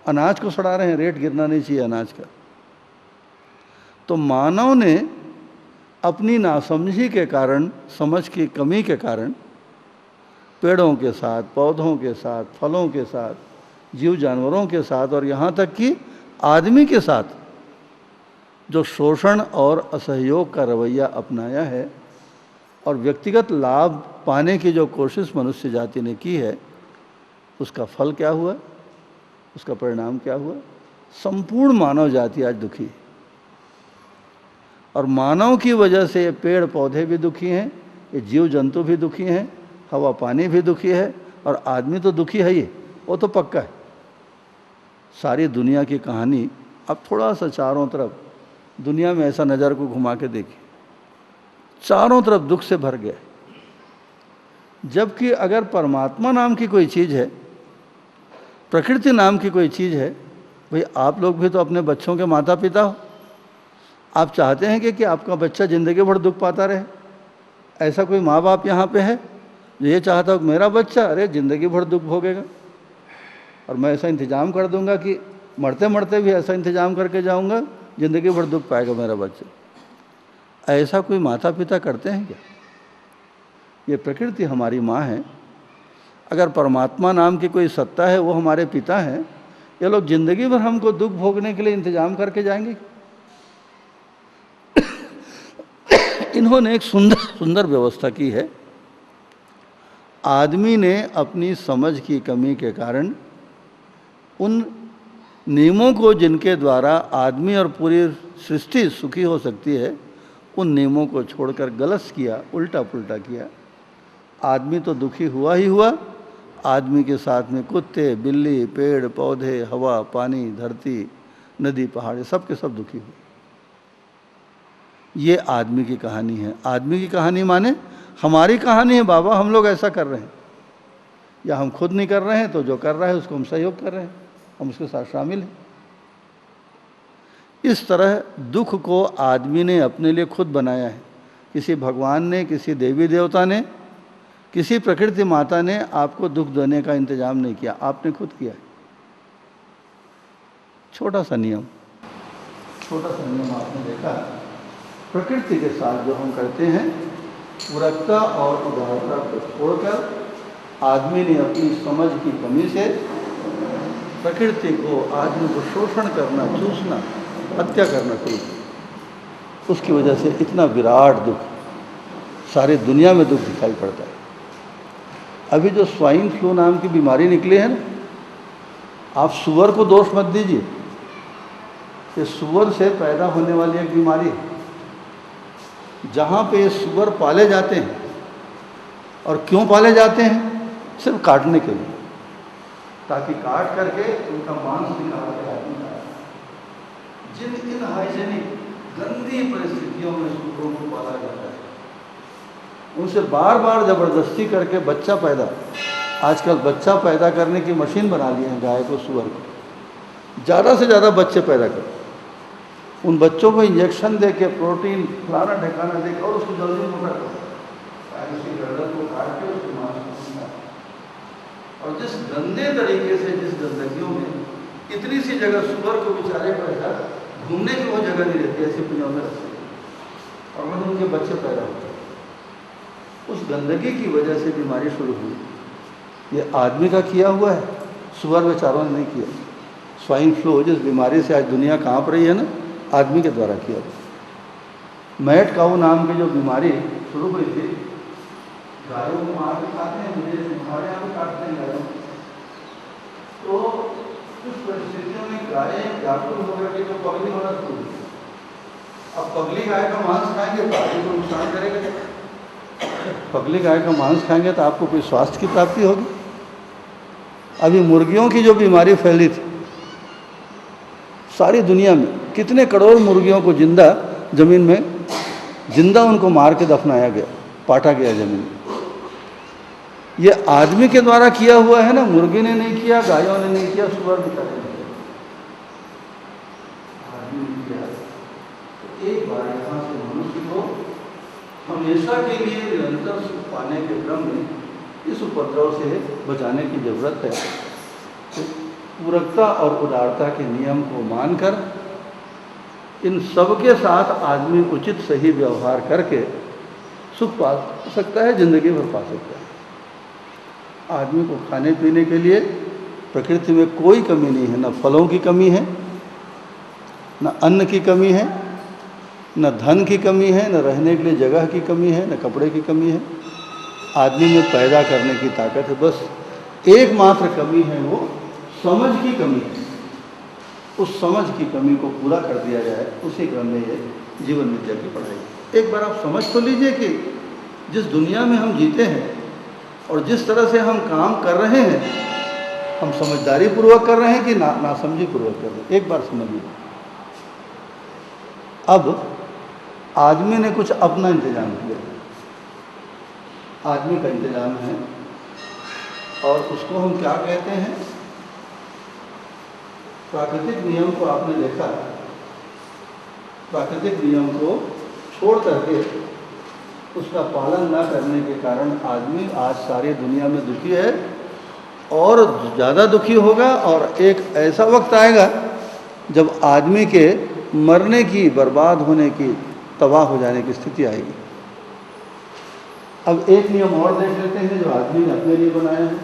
अनाज को सड़ा रहे हैं, रेट गिरना नहीं चाहिए अनाज का। तो मानव ने अपनी नासमझी के कारण, समझ की कमी के कारण, पेड़ों के साथ, पौधों के साथ, फलों के साथ, जीव जानवरों के साथ और यहाँ तक कि आदमी के साथ जो शोषण और असहयोग का रवैया अपनाया है और व्यक्तिगत लाभ पाने की जो कोशिश मनुष्य जाति ने की है, उसका फल क्या हुआ, उसका परिणाम क्या हुआ? संपूर्ण मानव जाति आज दुखी है। और मानव की वजह से ये पेड़ पौधे भी दुखी हैं, ये जीव जंतु भी दुखी हैं, हवा पानी भी दुखी है, और आदमी तो दुखी है ही, वो तो पक्का है। सारी दुनिया की कहानी, अब थोड़ा सा चारों तरफ दुनिया में ऐसा नज़र को घुमा के देखिए, चारों तरफ दुख से भर गया। जबकि अगर परमात्मा नाम की कोई चीज़ है, प्रकृति नाम की कोई चीज़ है, भाई आप लोग भी तो अपने बच्चों के माता पिता हो। आप चाहते हैं कि आपका बच्चा ज़िंदगी भर दुख पाता रहे? ऐसा कोई माँ बाप यहाँ पे है जो ये चाहता हो कि मेरा बच्चा अरे ज़िंदगी भर दुख भोगेगा, और मैं ऐसा इंतज़ाम कर दूंगा कि मरते मरते भी ऐसा इंतज़ाम करके जाऊंगा, ज़िंदगी भर दुख पाएगा मेरा बच्चा? ऐसा कोई माता पिता करते हैं क्या? ये प्रकृति हमारी माँ है। अगर परमात्मा नाम की कोई सत्ता है, वो हमारे पिता हैं, ये लोग ज़िंदगी भर हमको दुख भोगने के लिए इंतज़ाम करके जाएंगे? इन्होंने एक सुंदर सुंदर व्यवस्था की है। आदमी ने अपनी समझ की कमी के कारण उन नियमों को जिनके द्वारा आदमी और पूरी सृष्टि सुखी हो सकती है, उन नियमों को छोड़कर गलत किया, उल्टा पुल्टा किया। आदमी तो दुखी हुआ ही हुआ, आदमी के साथ में कुत्ते, बिल्ली, पेड़ पौधे, हवा, पानी, धरती, नदी, पहाड़, सब के सब दुखी हुए। ये आदमी की कहानी है। आदमी की कहानी माने हमारी कहानी है। बाबा हम लोग ऐसा कर रहे हैं, या हम खुद नहीं कर रहे हैं तो जो कर रहा है उसको हम सहयोग कर रहे हैं, हम उसके साथ शामिल हैं। इस तरह दुख को आदमी ने अपने लिए खुद बनाया है। किसी भगवान ने, किसी देवी देवता ने, किसी प्रकृति माता ने आपको दुख देने का इंतजाम नहीं किया, आपने खुद किया है। छोटा सा नियम आपने देखा, प्रकृति के साथ जो हम करते हैं, पूरकता और उदारता को छोड़कर आदमी ने अपनी समझ की कमी से प्रकृति को, आदमी को शोषण करना, चूसना, हत्या करना शुरू किया। उसकी वजह से इतना विराट दुख, सारी दुनिया में दुख दिखाई पड़ता है। अभी जो स्वाइन फ्लू नाम की बीमारी निकली है ना, आप सुअर को दोष मत दीजिए, ये सुअर से पैदा होने वाली एक बीमारी है। जहाँ पे सुअर पाले जाते हैं, और क्यों पाले जाते हैं? सिर्फ काटने के लिए, ताकि काट करके उनका मांस निकाल के आदमी खाए। जिन इन हाइजेनिक गंदी परिस्थितियों में सुअरों को पाला जाता है, उनसे बार बार ज़बरदस्ती करके बच्चा पैदा, आजकल बच्चा पैदा करने की मशीन बना ली है गाय को, सुअर को, ज़्यादा से ज़्यादा बच्चे पैदा करो। उन बच्चों को इंजेक्शन दे के, प्रोटीन फलाना ढकाना दे के, और उसको जल्दी मोटा करो, ताकि उसकी गर्दन को काट के उसके मांस को निकालो। और जिस गंदे तरीके से, जिस गंदगियों में इतनी सी जगह सुअर को बेचारे को ऐसा घूमने की वो जगह नहीं रहती, ऐसे पिंजरों में रखते हैं, और वह उनके बच्चे पैदा होते हैं। उस गंदगी की वजह से बीमारी शुरू हुई। ये आदमी का किया हुआ है, सुअर बेचारों ने नहीं किया। स्वाइन फ्लू जिस बीमारी से आज दुनिया कांप रही है ना, आदमी के द्वारा किया हुआ। मैट काऊ नाम की जो बीमारी शुरू हुई थी, गायों को मार के खाते हैं, मुझे हमारे यहाँ भी काटते हैं गायों। तो कुछ परिस्थितियों में गायें व्याकुल होकर के जो पगली होना शुरू हुई। अब पगली गाय का मांस खाएंगे तो आदमी को नुकसान करेगा। पगली गाय का मांस खाएंगे तो आपको कोई स्वास्थ्य की प्राप्ति होगी। अभी मुर्गियों की जो बीमारी फैली थी सारी दुनिया में, कितने करोड़ मुर्गियों को जिंदा जमीन में, जिंदा उनको मार के दफनाया गया, पाटा गया जमीन में। ये आदमी के द्वारा किया हुआ है ना, मुर्गी ने नहीं किया, गायों ने नहीं किया, सुअर बेचारे ने किया, आदमी ने किया। तो एक बार यहाँ से मनुष्य को हमेशा के लिए निरंतर सुख पाने के क्रम में इस उपद्रव से बचाने की जरूरत है। तो पूरकता और उदारता के नियम को मानकर इन सब के साथ आदमी उचित सही व्यवहार करके सुख पा सकता है, जिंदगी भर पा सकता है। आदमी को खाने पीने के लिए प्रकृति में कोई कमी नहीं है, न फलों की कमी है, न अन्न की कमी है, न धन की कमी है, न रहने के लिए जगह की कमी है, न कपड़े की कमी है। आदमी में पैदा करने की ताकत है, बस एकमात्र कमी है वो समझ की कमी है। उस समझ की कमी को पूरा कर दिया जाए, उसी क्रम में ये जीवन विद्या की पढ़ाई। एक बार आप समझ तो लीजिए कि जिस दुनिया में हम जीते हैं और जिस तरह से हम काम कर रहे हैं, हम समझदारी पूर्वक कर रहे हैं कि नासमझी पूर्वक कर रहे हैं, एक बार समझिए। अब आदमी ने कुछ अपना इंतजाम किया, आदमी का इंतजाम है, और उसको हम क्या कहते हैं? प्राकृतिक नियम को आपने देखा, प्राकृतिक नियम को छोड़ करके उसका पालन न करने के कारण आदमी आज सारी दुनिया में दुखी है, और ज़्यादा दुखी होगा। और एक ऐसा वक्त आएगा जब आदमी के मरने की, बर्बाद होने की, तबाह हो जाने की स्थिति आएगी। अब एक नियम और देख लेते हैं जो आदमी ने अपने लिए बनाया है,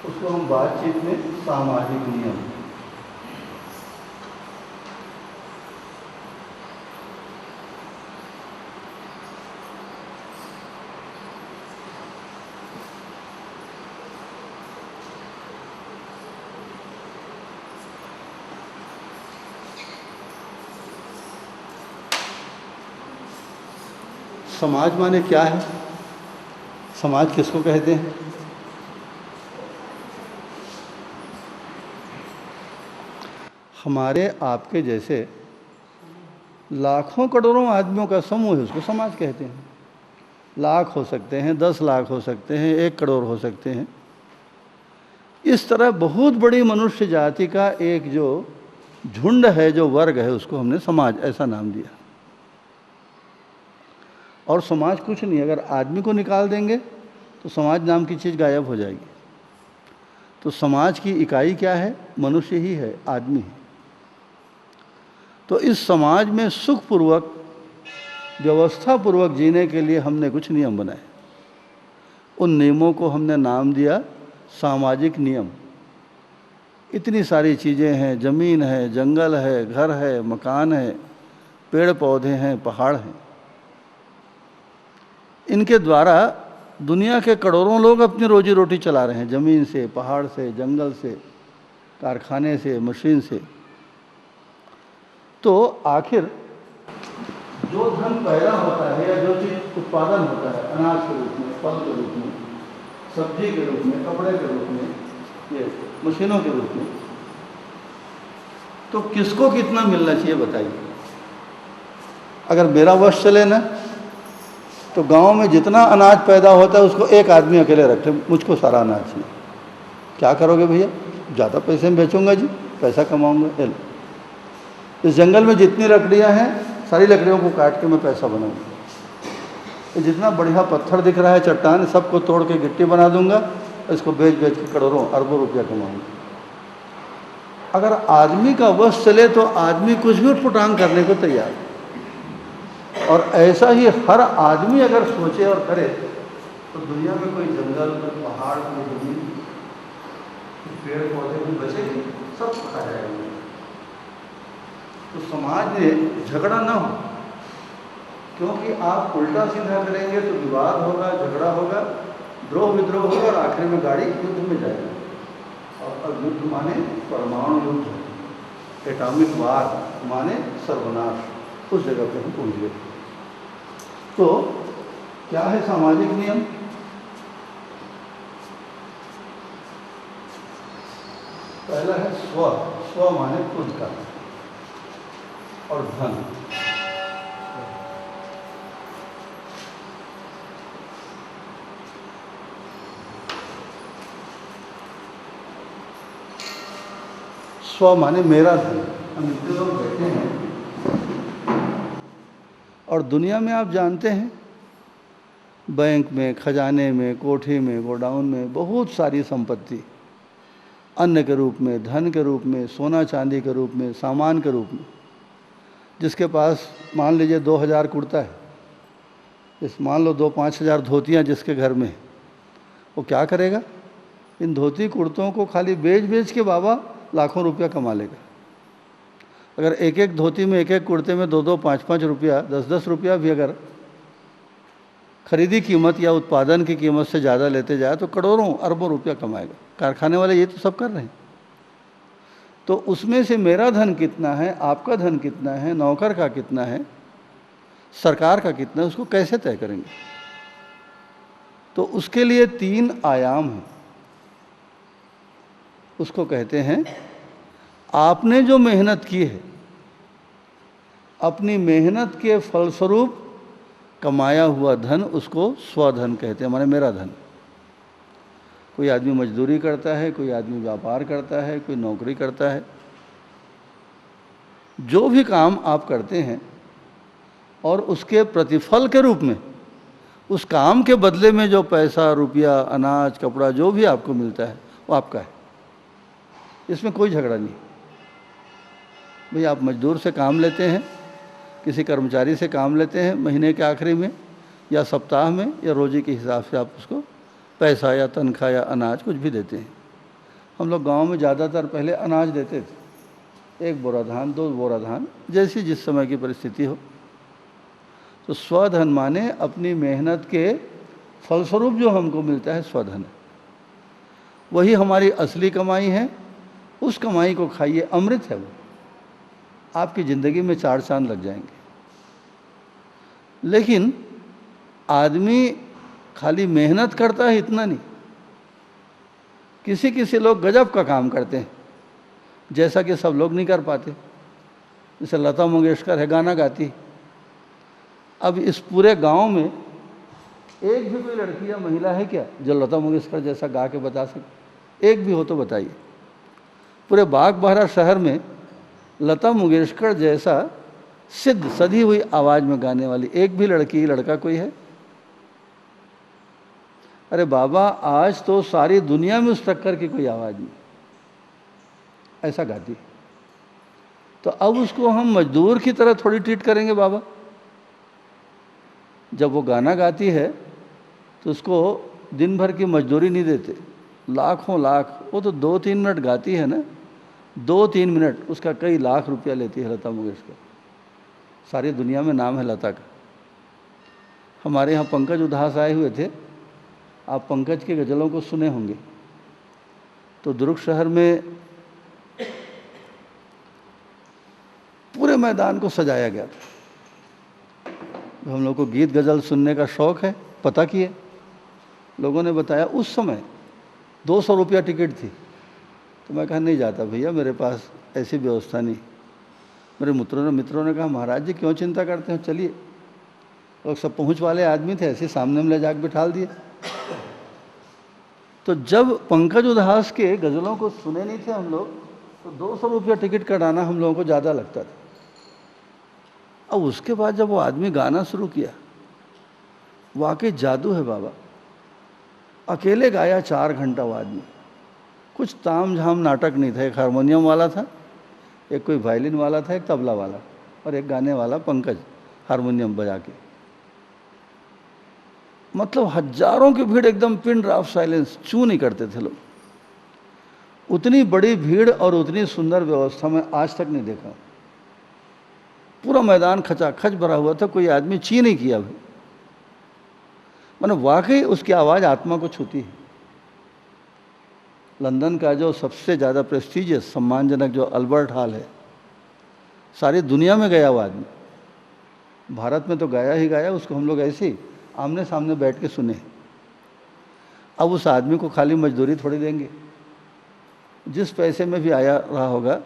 उसको हम बातचीत में सामाजिक नियम। समाज माने क्या है? समाज किसको कहते हैं? हमारे आपके जैसे लाखों करोड़ों आदमियों का समूह है, उसको समाज कहते हैं। लाख हो सकते हैं, 10 लाख हो सकते हैं, 1 करोड़ हो सकते हैं। इस तरह बहुत बड़ी मनुष्य जाति का एक जो झुंड है, जो वर्ग है, उसको हमने समाज ऐसा नाम दिया। और समाज कुछ नहीं, अगर आदमी को निकाल देंगे तो समाज नाम की चीज़ गायब हो जाएगी। तो समाज की इकाई क्या है? मनुष्य ही है, आदमी है। तो इस समाज में सुखपूर्वक, व्यवस्थापूर्वक जीने के लिए हमने कुछ नियम बनाए। उन नियमों को हमने नाम दिया सामाजिक नियम। इतनी सारी चीज़ें हैं, ज़मीन है, जंगल है, घर है, मकान है, पेड़ पौधे हैं, पहाड़ हैं। इनके द्वारा दुनिया के करोड़ों लोग अपनी रोजी रोटी चला रहे हैं, ज़मीन से, पहाड़ से, जंगल से, कारखाने से, मशीन से। तो आखिर जो धन पैदा होता है या जो चीज़ उत्पादन होता है, अनाज के रूप में, फल के रूप में, सब्जी के रूप में, कपड़े के रूप में, ये मशीनों के रूप में, तो किसको कितना मिलना चाहिए बताइए? अगर मेरा वश चले ना, तो गांव में जितना अनाज पैदा होता है उसको एक आदमी अकेले रखे, मुझको सारा अनाज चाहिए। क्या करोगे भैया? ज़्यादा पैसे में बेचूंगा जी, पैसा कमाऊंगा। इस जंगल में जितनी लकड़ियां हैं, सारी लकड़ियों को काट के मैं पैसा बनाऊंगा। जितना बढ़िया पत्थर दिख रहा है, चट्टान, सबको तोड़ के गिट्टी बना दूंगा, इसको बेच बेच के करोड़ों अरबों रुपया कमाऊंगा। अगर आदमी का वश चले तो आदमी कुछ भी उठपटांग करने को तैयार है। और ऐसा ही हर आदमी अगर सोचे और करे तो दुनिया में कोई जंगल, कोई पहाड़, कोई जमीन, पेड़ पौधे भी बचेगी, सब खा जाएंगे। तो समाज में झगड़ा ना हो, क्योंकि आप उल्टा सीधा करेंगे तो विवाद होगा, झगड़ा होगा, द्रोह विद्रोह होगा और आखिर में गाड़ी युद्ध में जाएगी। और युद्ध माने परमाणु युद्ध, एटॉमिक वार माने सर्वनाश, उस जगह पे हम पहुँच गए। तो क्या है सामाजिक नियम? पहला है स्व। स्व माने खुद का, और धन। स्व माने मेरा धन। हम इतने लोग बैठे हैं और दुनिया में आप जानते हैं, बैंक में, खजाने में, कोठी में, गोडाउन में बहुत सारी संपत्ति अन्न के रूप में, धन के रूप में, सोना चांदी के रूप में, सामान के रूप में। जिसके पास मान लीजिए 2000 कुर्ता है, इस मान लो 2-5 हज़ार धोतियाँ जिसके घर में, वो क्या करेगा? इन धोती कुर्तों को खाली बेच बेच के बाबा लाखों रुपया कमा लेगा। अगर एक एक धोती में, एक एक कुर्ते में 2-2, 5-5 रुपया, 10-10 रुपया भी अगर खरीदी कीमत या उत्पादन की कीमत से ज़्यादा लेते जाए तो करोड़ों अरबों रुपया कमाएगा। कारखाने वाले ये तो सब कर रहे हैं। तो उसमें से मेरा धन कितना है, आपका धन कितना है, नौकर का कितना है, सरकार का कितना है, उसको कैसे तय करेंगे? तो उसके लिए 3 आयाम हैं। उसको कहते हैं, आपने जो मेहनत की है, अपनी मेहनत के फलस्वरूप कमाया हुआ धन, उसको स्वधन कहते हैं, माने मेरा धन। कोई आदमी मजदूरी करता है, कोई आदमी व्यापार करता है, कोई नौकरी करता है। जो भी काम आप करते हैं और उसके प्रतिफल के रूप में, उस काम के बदले में जो पैसा, रुपया, अनाज, कपड़ा जो भी आपको मिलता है वो आपका है। इसमें कोई झगड़ा नहीं। भाई आप मजदूर से काम लेते हैं, किसी कर्मचारी से काम लेते हैं, महीने के आखिरी में या सप्ताह में या रोज़ी के हिसाब से आप उसको पैसा या तनख्वाह या अनाज कुछ भी देते हैं। हम लोग गांव में ज़्यादातर पहले अनाज देते थे, 1 बोरा धान, 2 बोरा धान, जैसी जिस समय की परिस्थिति हो। तो स्वधन माने अपनी मेहनत के फलस्वरूप जो हमको मिलता है, स्वधन है। वही हमारी असली कमाई है। उस कमाई को खाइए, अमृत है वो। आपकी ज़िंदगी में 4 चांद लग जाएंगे। लेकिन आदमी खाली मेहनत करता है इतना नहीं, किसी किसी लोग गजब का काम करते हैं जैसा कि सब लोग नहीं कर पाते। जैसे लता मंगेशकर है, गाना गाती। अब इस पूरे गांव में एक भी कोई लड़की या महिला है क्या जो लता मंगेशकर जैसा गा के बता सके? एक भी हो तो बताइए। पूरे बागबाहरा शहर में लता मंगेशकर जैसा सिद्ध सधी हुई आवाज़ में गाने वाली एक भी लड़की लड़का कोई है? अरे बाबा, आज तो सारी दुनिया में उस टक्कर की कोई आवाज़ नहीं, ऐसा गाती। तो अब उसको हम मजदूर की तरह थोड़ी ट्रीट करेंगे बाबा। जब वो गाना गाती है तो उसको दिन भर की मजदूरी नहीं देते, लाखों लाख। वो तो 2-3 मिनट गाती है ना, 2-3 मिनट, उसका कई लाख रुपया लेती है लता मंगेशकर। सारी दुनिया में नाम है लता का। हमारे यहाँ पंकज उधास आए हुए थे, आप पंकज के गज़लों को सुने होंगे। तो दुर्ग शहर में पूरे मैदान को सजाया गया था। हम लोग को गीत गज़ल सुनने का शौक़ है, पता किए। लोगों ने बताया उस समय 200 रुपया टिकट थी। तो मैं कहा नहीं जाता भैया, मेरे पास ऐसी व्यवस्था नहीं। मेरे मित्रों ने कहा महाराज जी क्यों चिंता करते हैं, चलिए। लोग सब पहुँच वाले आदमी थे, ऐसे सामने में ले जाकर बिठाल दिए। तो जब पंकज उधास के गज़लों को सुने नहीं थे हम लोग, तो 200 रुपया टिकट कटाना हम लोगों को ज़्यादा लगता था। अब उसके बाद जब वो आदमी गाना शुरू किया, वाकई जादू है बाबा। अकेले गाया 4 घंटा वो आदमी। कुछ ताम झाम नाटक नहीं था। एक हारमोनियम वाला था, एक कोई वायलिन वाला था, एक तबला वाला, और एक गाने वाला पंकज हारमोनियम बजा के। मतलब हजारों की भीड़, एकदम पिन ड्रॉप साइलेंस, चू नहीं करते थे लोग। उतनी बड़ी भीड़ और उतनी सुंदर व्यवस्था में आज तक नहीं देखा। पूरा मैदान खचाखच भरा हुआ था, कोई आदमी ची नहीं किया अभी। मैंने वाकई उसकी आवाज़ आत्मा को छूती है। लंदन का जो सबसे ज़्यादा प्रेस्टीजियस सम्मानजनक जो अल्बर्ट हॉल है, सारी दुनिया में गया वो आदमी। भारत में तो गाया ही गाया, उसको हम लोग ऐसे ही आमने सामने बैठ के सुने। अब उस आदमी को खाली मजदूरी थोड़ी देंगे, जिस पैसे में भी आया रहा होगा।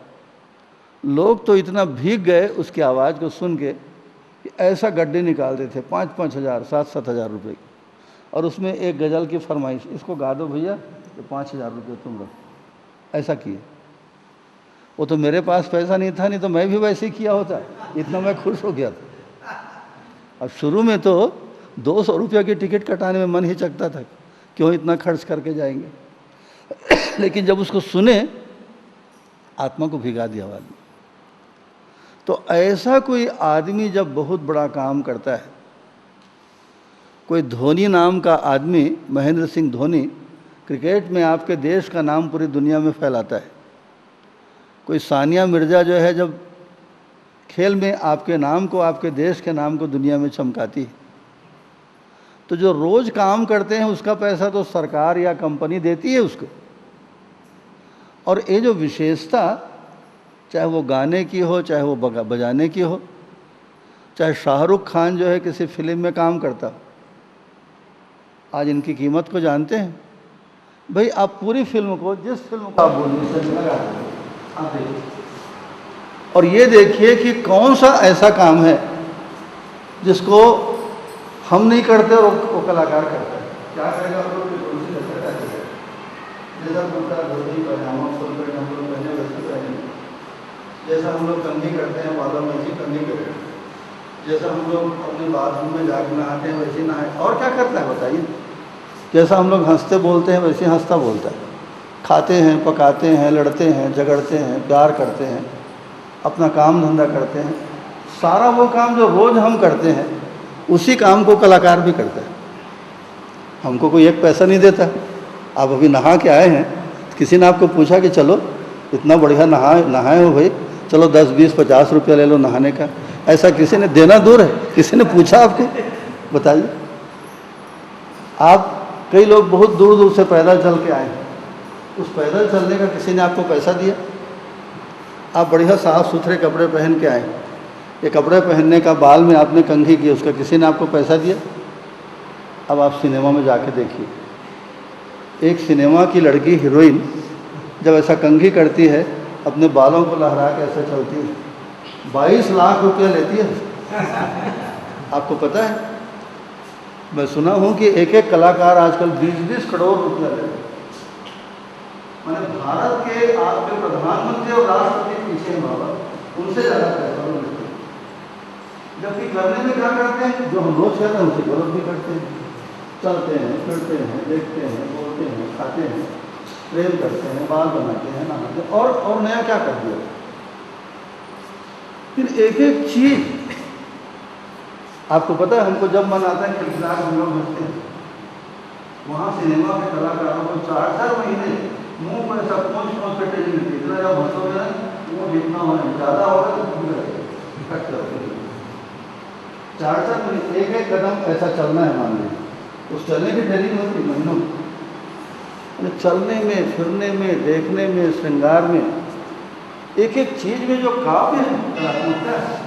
लोग तो इतना भीग गए उसकी आवाज़ को सुन के कि ऐसा गड्ढे निकालते थे 5-5 हज़ार 7-7 हज़ार रुपये की। और उसमें एक गज़ल की फरमाइश, इसको गा दो भैया तो 5,000 रुपये तुम रखो। ऐसा किए। वो तो मेरे पास पैसा नहीं था, नहीं तो मैं भी वैसे ही किया होता, इतना मैं खुश हो गया था। अब शुरू में तो 200 रुपये की टिकट कटाने में मन हिचकता था, क्यों इतना खर्च करके जाएंगे। लेकिन जब उसको सुने, आत्मा को भिगा दिया आदमी। तो ऐसा कोई आदमी जब बहुत बड़ा काम करता है, कोई धोनी नाम का आदमी, महेंद्र सिंह धोनी, क्रिकेट में आपके देश का नाम पूरी दुनिया में फैलाता है। कोई सानिया मिर्ज़ा जो है, जब खेल में आपके नाम को, आपके देश के नाम को दुनिया में चमकाती है। तो जो रोज़ काम करते हैं उसका पैसा तो सरकार या कंपनी देती है उसको। और ये जो विशेषता, चाहे वो गाने की हो, चाहे वो बजाने की हो, चाहे शाहरुख खान जो है किसी फिल्म में काम करता, आज इनकी कीमत को जानते हैं भाई। आप पूरी फिल्म को, जिस फिल्म को आप बोलिए, आप देखिए और ये देखिए कि कौन सा ऐसा काम है जिसको हम नहीं करते और वो कलाकार करता है। क्या करेगा आप लोग? जैसा कुर्ता धोती पजामा फुल पैंट हम लोग पहने वैसे पहने, जैसा हम लोग कंघी करते हैं बालों में वैसी कंघी करें, जैसा हम लोग अपने बाथरूम में जाकर नहाते हैं वैसे नहाए। और क्या करता है बताइए? जैसा हम लोग हंसते बोलते हैं वैसे हंसता बोलता है। खाते हैं, पकाते हैं, लड़ते हैं, झगड़ते हैं, प्यार करते हैं, अपना काम धंधा करते हैं। सारा वो काम जो रोज़ हम करते हैं, उसी काम को कलाकार भी करता है। हमको कोई एक पैसा नहीं देता। आप अभी नहा के आए हैं, किसी ने आपको पूछा कि चलो इतना बढ़िया नहाए हो भाई, चलो 10, 20, 50 रुपया ले लो नहाने का? ऐसा किसी ने, देना दूर है, किसी ने पूछा आपको? बताइए। आप, कई लोग बहुत दूर दूर से पैदल चल के आए हैं, उस पैदल चलने का किसी ने आपको पैसा दिया? आप बढ़िया साफ़ सुथरे कपड़े पहन के आए, ये कपड़े पहनने का, बाल में आपने कंघी की, उसका किसी ने आपको पैसा दिया? अब आप सिनेमा में जाके देखिए, एक सिनेमा की लड़की हीरोइन जब ऐसा कंघी करती है, अपने बालों को लहरा के ऐसे चलती है, 22 लाख रुपया लेती है। आपको पता है, मैं सुना हूँ कि एक एक कलाकार आजकल 20-20 करोड़ रुपया ले रहे हैं। मैंने भारत के आपके प्रधानमंत्री और राष्ट्रपति पीछे हैं बाबा, उनसे ज़्यादा पैसा मिलते हैं। जबकि करने में क्या करते हैं, जो हम रोज करते हैं उसे गलत भी करते हैं। चलते हैं, फिरते हैं, देखते हैं, बोलते हैं, खाते हैं, प्रेम करते हैं, बाल बनाते हैं, नहाते हैं, और नया क्या कर दिया। फिर एक एक चीज आपको पता है, हमको जब मन आता है खिलखिलाहट हम लोग हंसते हैं, वहाँ सिनेमा के कलाकारों को 4-4 महीने मुंह पर ऐसा पहुँच कर ट्रेनिंग मिलती है। इतना जब हंसोगे ना, वो जितना हो ज़्यादा होगा तो 4-4 महीने एक एक कदम ऐसा चलना है, मान लीजिए उस चलने की ट्रेनिंग होती महीनों। चलने में, फिरने में, देखने में, श्रृंगार में, एक एक चीज में जो काव्य है, कलात्मकता है,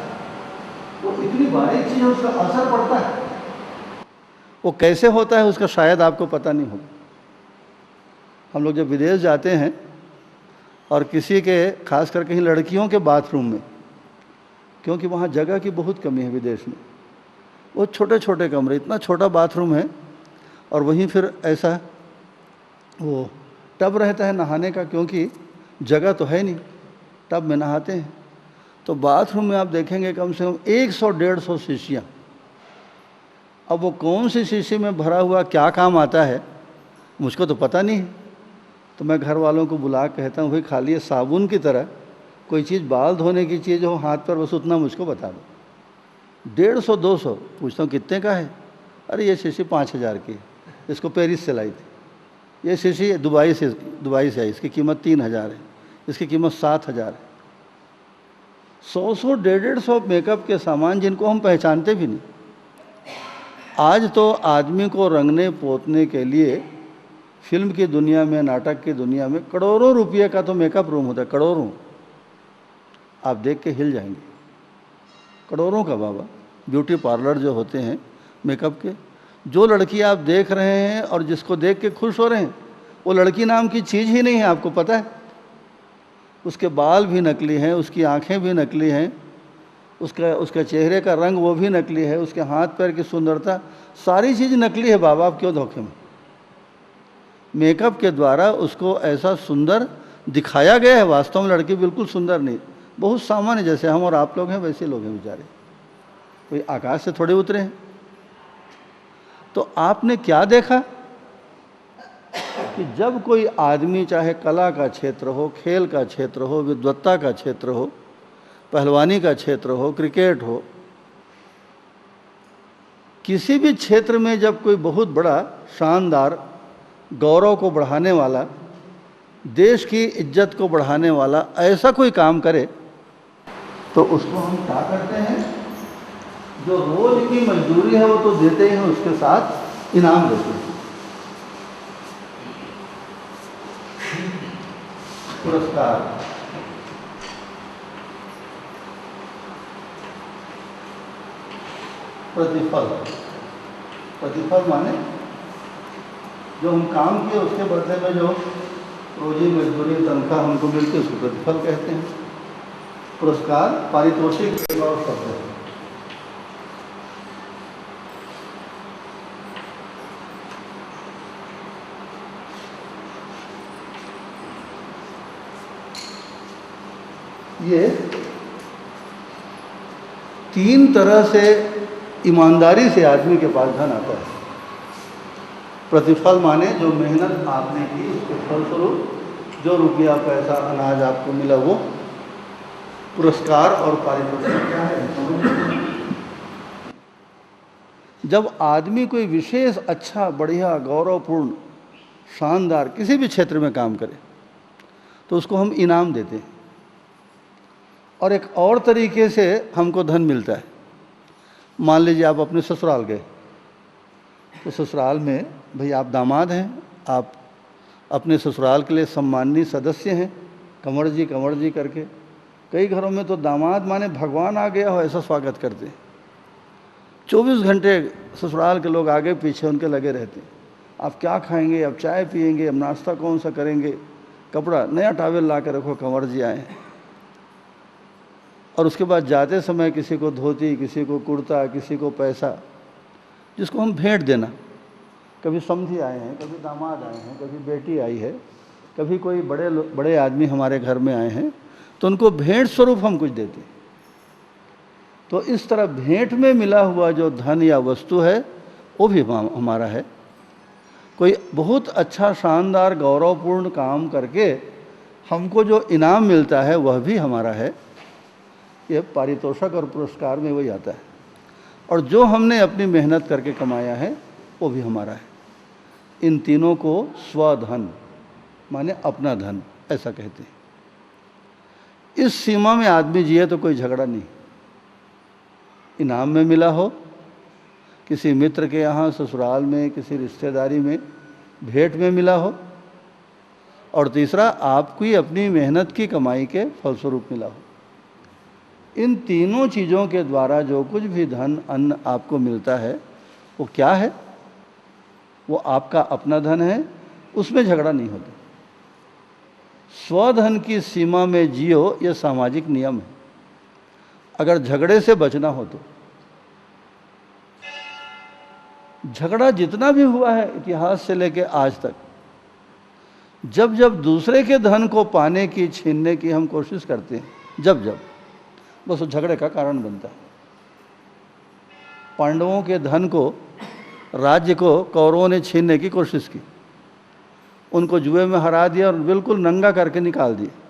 वो इतनी बारीक चीज है, उसका असर पड़ता है। वो कैसे होता है उसका शायद आपको पता नहीं होगा। हम लोग जब विदेश जाते हैं और किसी के, खास कर कहीं लड़कियों के बाथरूम में, क्योंकि वहाँ जगह की बहुत कमी है विदेश में, वो छोटे छोटे कमरे, इतना छोटा बाथरूम है, और वहीं फिर ऐसा वो टब रहता है नहाने का, क्योंकि जगह तो है नहीं, टब में नहाते हैं। तो बाथरूम में आप देखेंगे कम से कम 100-150 शीशियाँ। अब वो कौन सी शीशी में भरा हुआ क्या काम आता है मुझको तो पता नहीं है। तो मैं घर वालों को बुला कहता हूँ, भाई खाली साबुन की तरह कोई चीज़, बाल धोने की चीज़ हो हाथ पर, बस उतना मुझको बता दो। 150-200 पूछता हूँ कितने का है, अरे ये शीशी 5000 की है, इसको पेरिस से लाई थी। ये शीशी दुबई से है, इसकी कीमत 3000 है, इसकी कीमत 7000 है। 100 150 मेकअप के सामान जिनको हम पहचानते भी नहीं। आज तो आदमी को रंगने पोतने के लिए फिल्म की दुनिया में, नाटक की दुनिया में करोड़ों रुपये का तो मेकअप रूम होता है, करोड़ों। आप देख के हिल जाएंगे, करोड़ों का बाबा। ब्यूटी पार्लर जो होते हैं मेकअप के, जो लड़की आप देख रहे हैं और जिसको देख के खुश हो रहे हैं, वो लड़की नाम की चीज़ ही नहीं है, आपको पता है। उसके बाल भी नकली हैं, उसकी आंखें भी नकली हैं, उसका चेहरे का रंग वो भी नकली है, उसके हाथ पैर की सुंदरता, सारी चीज़ नकली है बाबा। आप क्यों धोखे में? मेकअप के द्वारा उसको ऐसा सुंदर दिखाया गया है, वास्तव में लड़की बिल्कुल सुंदर नहीं, बहुत सामान्य, जैसे हम और आप लोग हैं वैसे लोग हैं बेचारे, कोई आकाश से थोड़े उतरे हैं। तो आपने क्या देखा कि जब कोई आदमी, चाहे कला का क्षेत्र हो, खेल का क्षेत्र हो, विद्वत्ता का क्षेत्र हो, पहलवानी का क्षेत्र हो, क्रिकेट हो, किसी भी क्षेत्र में जब कोई बहुत बड़ा, शानदार, गौरव को बढ़ाने वाला, देश की इज्जत को बढ़ाने वाला ऐसा कोई काम करे, तो उसको हम क्या करते हैं, जो रोज की मजदूरी है वो तो देते ही हैं, उसके साथ इनाम देते हैं, पुरस्कार। प्रतिफल, प्रतिफल माने जो हम काम किए उसके बदले में जो रोजी मजदूरी तनख्वाह हमको मिलती है उसको प्रतिफल कहते हैं। पुरस्कार पारितोषिक शब्द है। ये 3 तरह से ईमानदारी से आदमी के पास धन आता है। प्रतिफल माने जो मेहनत आपने की उसके फलस्वरूप जो रुपया, पैसा, अनाज आपको मिला वो। पुरस्कार और पारितोषिक क्या है? जब आदमी कोई विशेष अच्छा, बढ़िया, गौरवपूर्ण, शानदार किसी भी क्षेत्र में काम करे तो उसको हम इनाम देते हैं। और एक और तरीके से हमको धन मिलता है। मान लीजिए आप अपने ससुराल गए, तो ससुराल में भाई आप दामाद हैं, आप अपने ससुराल के लिए सम्माननीय सदस्य हैं, कंवर जी करके। कई घरों में तो दामाद माने भगवान आ गया हो ऐसा स्वागत करते हैं। 24 घंटे ससुराल के लोग आगे पीछे उनके लगे रहते हैं। आप क्या खाएंगे, अब चाय पिएंगे, अब नाश्ता कौन सा करेंगे, कपड़ा नया टॉवेल ला के रखो, कंवर जी आए हैं। और उसके बाद जाते समय किसी को धोती, किसी को कुर्ता, किसी को पैसा, जिसको हम भेंट देना। कभी समधी आए हैं, कभी दामाद आए हैं, कभी बेटी आई है, कभी कोई बड़े आदमी हमारे घर में आए हैं, तो उनको भेंट स्वरूप हम कुछ देते हैं। तो इस तरह भेंट में मिला हुआ जो धन या वस्तु है वो भी हमारा है। कोई बहुत अच्छा शानदार गौरवपूर्ण काम करके हमको जो इनाम मिलता है वह भी हमारा है। ये पारितोषिक और पुरस्कार में वही आता है। और जो हमने अपनी मेहनत करके कमाया है वो भी हमारा है। इन तीनों को स्वधन माने अपना धन ऐसा कहते हैं। इस सीमा में आदमी जिए तो कोई झगड़ा नहीं। इनाम में मिला हो, किसी मित्र के यहाँ, ससुराल में, किसी रिश्तेदारी में, भेंट में मिला हो, और तीसरा आपकी अपनी मेहनत की कमाई के फलस्वरूप मिला हो। इन तीनों चीज़ों के द्वारा जो कुछ भी धन अन्न आपको मिलता है वो क्या है? वो आपका अपना धन है, उसमें झगड़ा नहीं होता। स्वधन की सीमा में जियो, ये सामाजिक नियम है। अगर झगड़े से बचना हो तो झगड़ा जितना भी हुआ है इतिहास से लेकर आज तक, जब जब दूसरे के धन को पाने की, छीनने की हम कोशिश करते हैं, जब जब बस वो झगड़े का कारण बनता है। पांडवों के धन को, राज्य को कौरवों ने छीनने की कोशिश की, उनको जुए में हरा दिया और बिल्कुल नंगा करके निकाल दिया।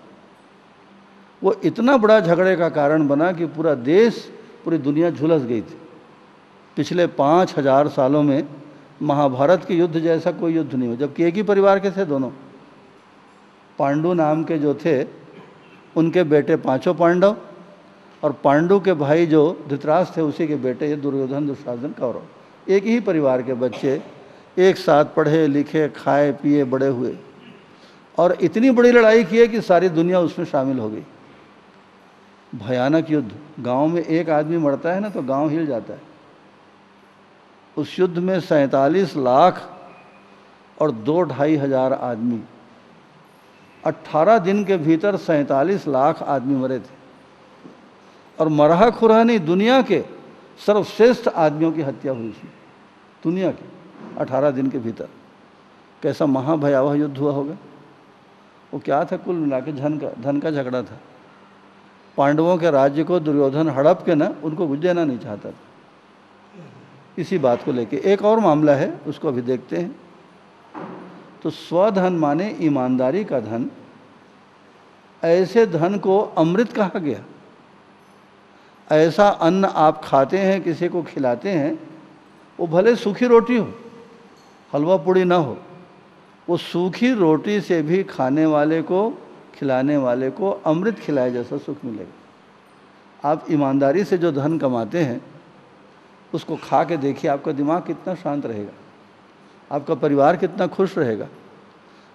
वो इतना बड़ा झगड़े का कारण बना कि पूरा देश, पूरी दुनिया झुलस गई थी। पिछले 5000 सालों में महाभारत के युद्ध जैसा कोई युद्ध नहीं हुआ, जबकि एक ही परिवार के थे दोनों। पांडु नाम के जो थे उनके बेटे पांचों पांडव, और पांडु के भाई जो धृतराष्ट्र थे उसी के बेटे ये दुर्योधन, दुशासन, कौरव। एक ही परिवार के बच्चे एक साथ पढ़े लिखे, खाए पिए, बड़े हुए, और इतनी बड़ी लड़ाई की है कि सारी दुनिया उसमें शामिल हो गई। भयानक युद्ध। गांव में एक आदमी मरता है ना तो गांव हिल जाता है। उस युद्ध में 47 लाख और 2-2.5 हजार आदमी, 18 दिन के भीतर 47 लाख आदमी मरे थे। और मरहा खुरहा नहीं, दुनिया के सर्वश्रेष्ठ आदमियों की हत्या हुई उसमें, दुनिया के 18 दिन के भीतर। कैसा महाभयावह युद्ध हुआ होगा। वो क्या था, कुल मिला के धन का झगड़ा था। पांडवों के राज्य को दुर्योधन हड़प के ना उनको कुछ देना नहीं चाहता था। इसी बात को लेके एक और मामला है, उसको अभी देखते हैं। तो स्वधन माने ईमानदारी का धन। ऐसे धन को अमृत कहा गया। ऐसा अन्न आप खाते हैं, किसी को खिलाते हैं, वो भले सूखी रोटी हो, हलवा पूड़ी ना हो, वो सूखी रोटी से भी खाने वाले को, खिलाने वाले को अमृत खिलाए जैसा सुख मिलेगा। आप ईमानदारी से जो धन कमाते हैं उसको खा के देखिए, आपका दिमाग कितना शांत रहेगा, आपका परिवार कितना खुश रहेगा,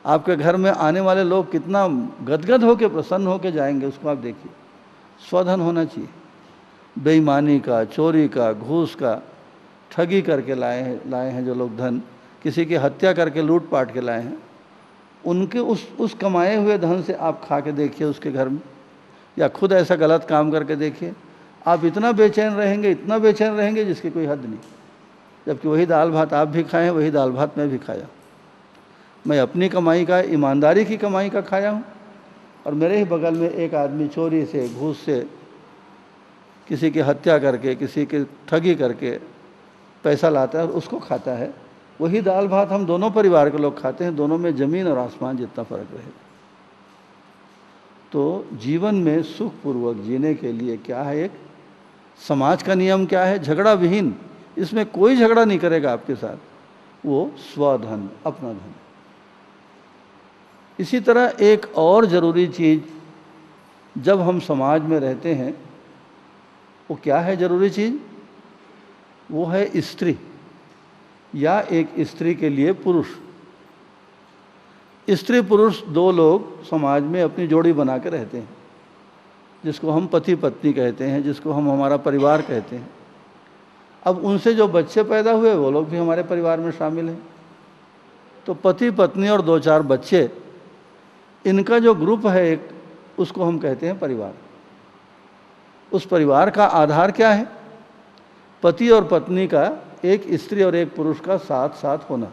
आपके घर में आने वाले लोग कितना गदगद होकर, प्रसन्न होकर जाएंगे, उसको आप देखिए। स्वधन होना चाहिए। बेईमानी का, चोरी का, घूस का, ठगी करके लाए हैं जो लोग धन, किसी की हत्या करके लूट पाट के लाए हैं, उनके उस कमाए हुए धन से आप खा के देखिए उसके घर में, या खुद ऐसा गलत काम करके देखिए। आप इतना बेचैन रहेंगे, इतना बेचैन रहेंगे जिसकी कोई हद नहीं। जबकि वही दाल भात आप भी खाए हैं, वही दाल भात मैं भी खाया। मैं अपनी कमाई का, ईमानदारी की कमाई का खाया हूँ, और मेरे ही बगल में एक आदमी चोरी से, घूस से, किसी की हत्या करके, किसी की ठगी करके पैसा लाता है और उसको खाता है। वही दाल भात हम दोनों परिवार के लोग खाते हैं, दोनों में ज़मीन और आसमान जितना फ़र्क रहेगा। तो जीवन में सुखपूर्वक जीने के लिए क्या है, एक समाज का नियम क्या है, झगड़ा विहीन, इसमें कोई झगड़ा नहीं करेगा आपके साथ, वो स्वधन, अपना धन। इसी तरह एक और ज़रूरी चीज़ जब हम समाज में रहते हैं, वो क्या है ज़रूरी चीज़? वो है स्त्री, या एक स्त्री के लिए पुरुष। स्त्री पुरुष दो लोग समाज में अपनी जोड़ी बना के रहते हैं, जिसको हम पति पत्नी कहते हैं, जिसको हम हमारा परिवार कहते हैं। अब उनसे जो बच्चे पैदा हुए वो लोग भी हमारे परिवार में शामिल हैं। तो पति पत्नी और 2-4 बच्चे, इनका जो ग्रुप है एक, उसको हम कहते हैं परिवार। उस परिवार का आधार क्या है? पति और पत्नी का, एक स्त्री और एक पुरुष का साथ साथ होना।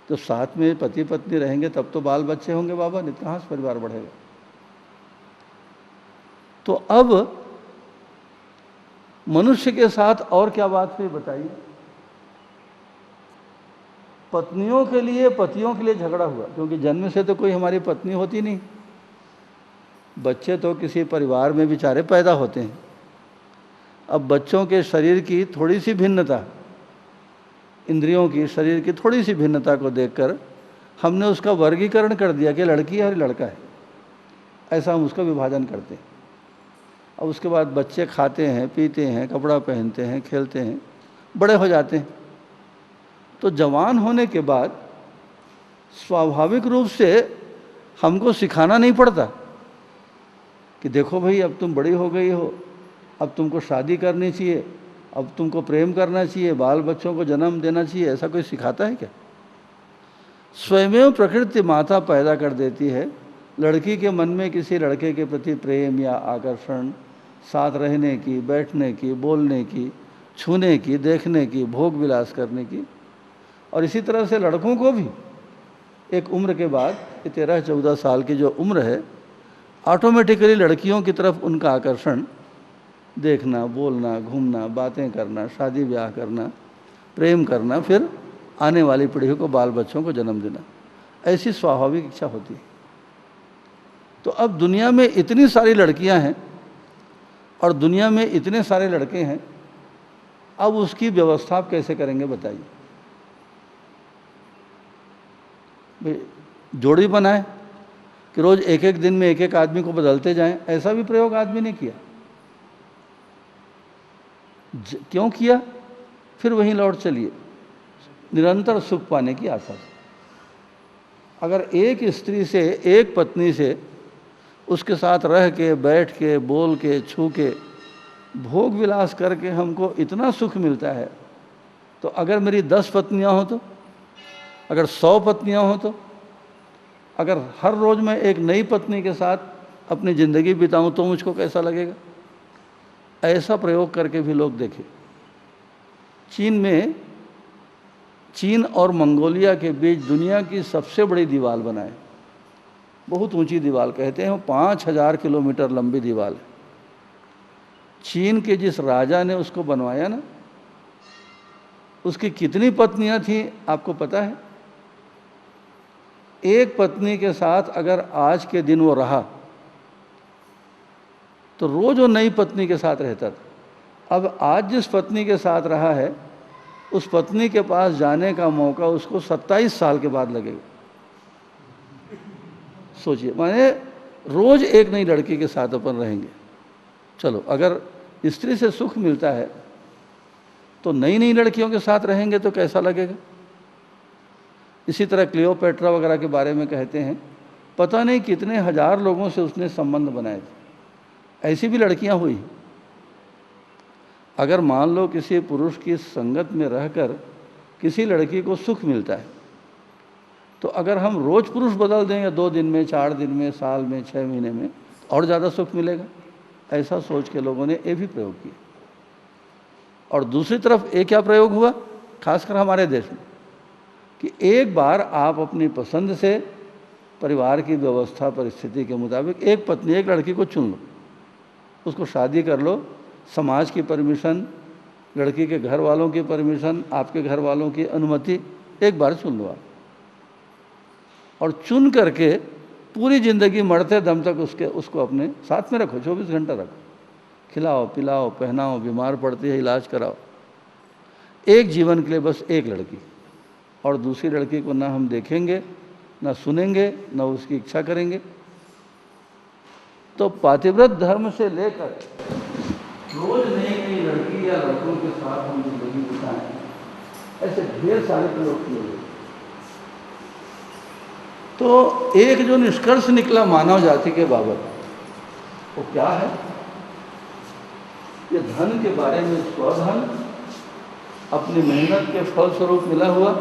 तो साथ में पति पत्नी रहेंगे तब तो बाल बच्चे होंगे बाबा, नहीं तो कहाँ से परिवार बढ़ेगा। तो अब मनुष्य के साथ और क्या बात हुई बताइए। पत्नियों के लिए, पतियों के लिए झगड़ा हुआ, क्योंकि जन्म से तो कोई हमारी पत्नी होती नहीं। बच्चे तो किसी परिवार में बेचारे पैदा होते हैं। अब बच्चों के शरीर की थोड़ी सी भिन्नता, इंद्रियों की, शरीर की थोड़ी सी भिन्नता को देखकर हमने उसका वर्गीकरण कर दिया कि लड़की है और लड़का है, ऐसा हम उसका विभाजन करते हैं। अब उसके बाद बच्चे खाते हैं, पीते हैं, कपड़ा पहनते हैं, खेलते हैं, बड़े हो जाते हैं। तो जवान होने के बाद स्वाभाविक रूप से हमको सिखाना नहीं पड़ता कि देखो भाई अब तुम बड़ी हो गई हो, अब तुमको शादी करनी चाहिए, अब तुमको प्रेम करना चाहिए, बाल बच्चों को जन्म देना चाहिए, ऐसा कोई सिखाता है क्या? स्वयं प्रकृति माता पैदा कर देती है लड़की के मन में किसी लड़के के प्रति प्रेम या आकर्षण, साथ रहने की, बैठने की, बोलने की, छूने की, देखने की, भोग विलास करने की। और इसी तरह से लड़कों को भी एक उम्र के बाद, 13-14 साल की जो उम्र है, ऑटोमेटिकली लड़कियों की तरफ उनका आकर्षण, देखना, बोलना, घूमना, बातें करना, शादी ब्याह करना, प्रेम करना, फिर आने वाली पीढ़ी को, बाल बच्चों को जन्म देना, ऐसी स्वाभाविक इच्छा होती है। तो अब दुनिया में इतनी सारी लड़कियां हैं और दुनिया में इतने सारे लड़के हैं, अब उसकी व्यवस्था आप कैसे करेंगे बताइए। जोड़ी बनाए कि रोज एक एक दिन में एक एक आदमी को बदलते जाएं, ऐसा भी प्रयोग आदमी ने किया। क्यों किया? फिर वहीं लौट चलिए, निरंतर सुख पाने की आशा से। अगर एक स्त्री से, एक पत्नी से, उसके साथ रह के, बैठ के, बोल के, छू के, भोग विलास करके हमको इतना सुख मिलता है, तो अगर मेरी 10 पत्नियां हो तो, अगर 100 पत्नियां हो तो, अगर हर रोज मैं एक नई पत्नी के साथ अपनी ज़िंदगी बिताऊं तो मुझको कैसा लगेगा? ऐसा प्रयोग करके भी लोग देखे। चीन और मंगोलिया के बीच दुनिया की सबसे बड़ी दीवार बनाए, बहुत ऊंची दीवार, कहते हैं 5000 किलोमीटर लंबी दीवार है। चीन के जिस राजा ने उसको बनवाया ना, उसकी कितनी पत्नियां थी आपको पता है? एक पत्नी के साथ अगर आज के दिन वो रहा तो रोज वो नई पत्नी के साथ रहता था। अब आज जिस पत्नी के साथ रहा है, उस पत्नी के पास जाने का मौका उसको 27 साल के बाद लगेगा। सोचिए, माने रोज एक नई लड़की के साथ अपन रहेंगे। चलो, अगर स्त्री से सुख मिलता है तो नई नई लड़कियों के साथ रहेंगे तो कैसा लगेगा? इसी तरह क्लियोपेट्रा वगैरह के बारे में कहते हैं, पता नहीं कितने हजार लोगों से उसने संबंध बनाए थे। ऐसी भी लड़कियां हुई। अगर मान लो किसी पुरुष की संगत में रहकर किसी लड़की को सुख मिलता है, तो अगर हम रोज पुरुष बदल देंगे 2 दिन में, 4 दिन में, साल में, 6 महीने में, और ज़्यादा सुख मिलेगा। ऐसा सोच के लोगों ने ये भी प्रयोग किया। और दूसरी तरफ एक क्या प्रयोग हुआ, खासकर हमारे देश में, कि एक बार आप अपनी पसंद से, परिवार की व्यवस्था परिस्थिति के मुताबिक एक पत्नी, एक लड़की को चुन लो, उसको शादी कर लो, समाज की परमिशन, लड़की के घर वालों की परमिशन, आपके घर वालों की अनुमति, एक बार चुन लो आप, और चुन करके पूरी ज़िंदगी मरते दम तक उसको अपने साथ में रखो, 24 घंटा रखो, खिलाओ, पिलाओ, पहनाओ, बीमार पड़ती है इलाज कराओ। एक जीवन के लिए बस एक लड़की, और दूसरी लड़की को ना हम देखेंगे, ना सुनेंगे, ना उसकी इच्छा करेंगे। तो पातिव्रत धर्म से लेकर रोज नई नई लड़की या लड़कों के साथ हम जिंदगी बिताएं, ऐसे ढेर सारे प्रयोग किए गए। तो एक जो निष्कर्ष निकला मानव जाति के बाबत, वो क्या है ये धन के बारे में स्वधन, अपनी मेहनत के फलस्वरूप मिला हुआ,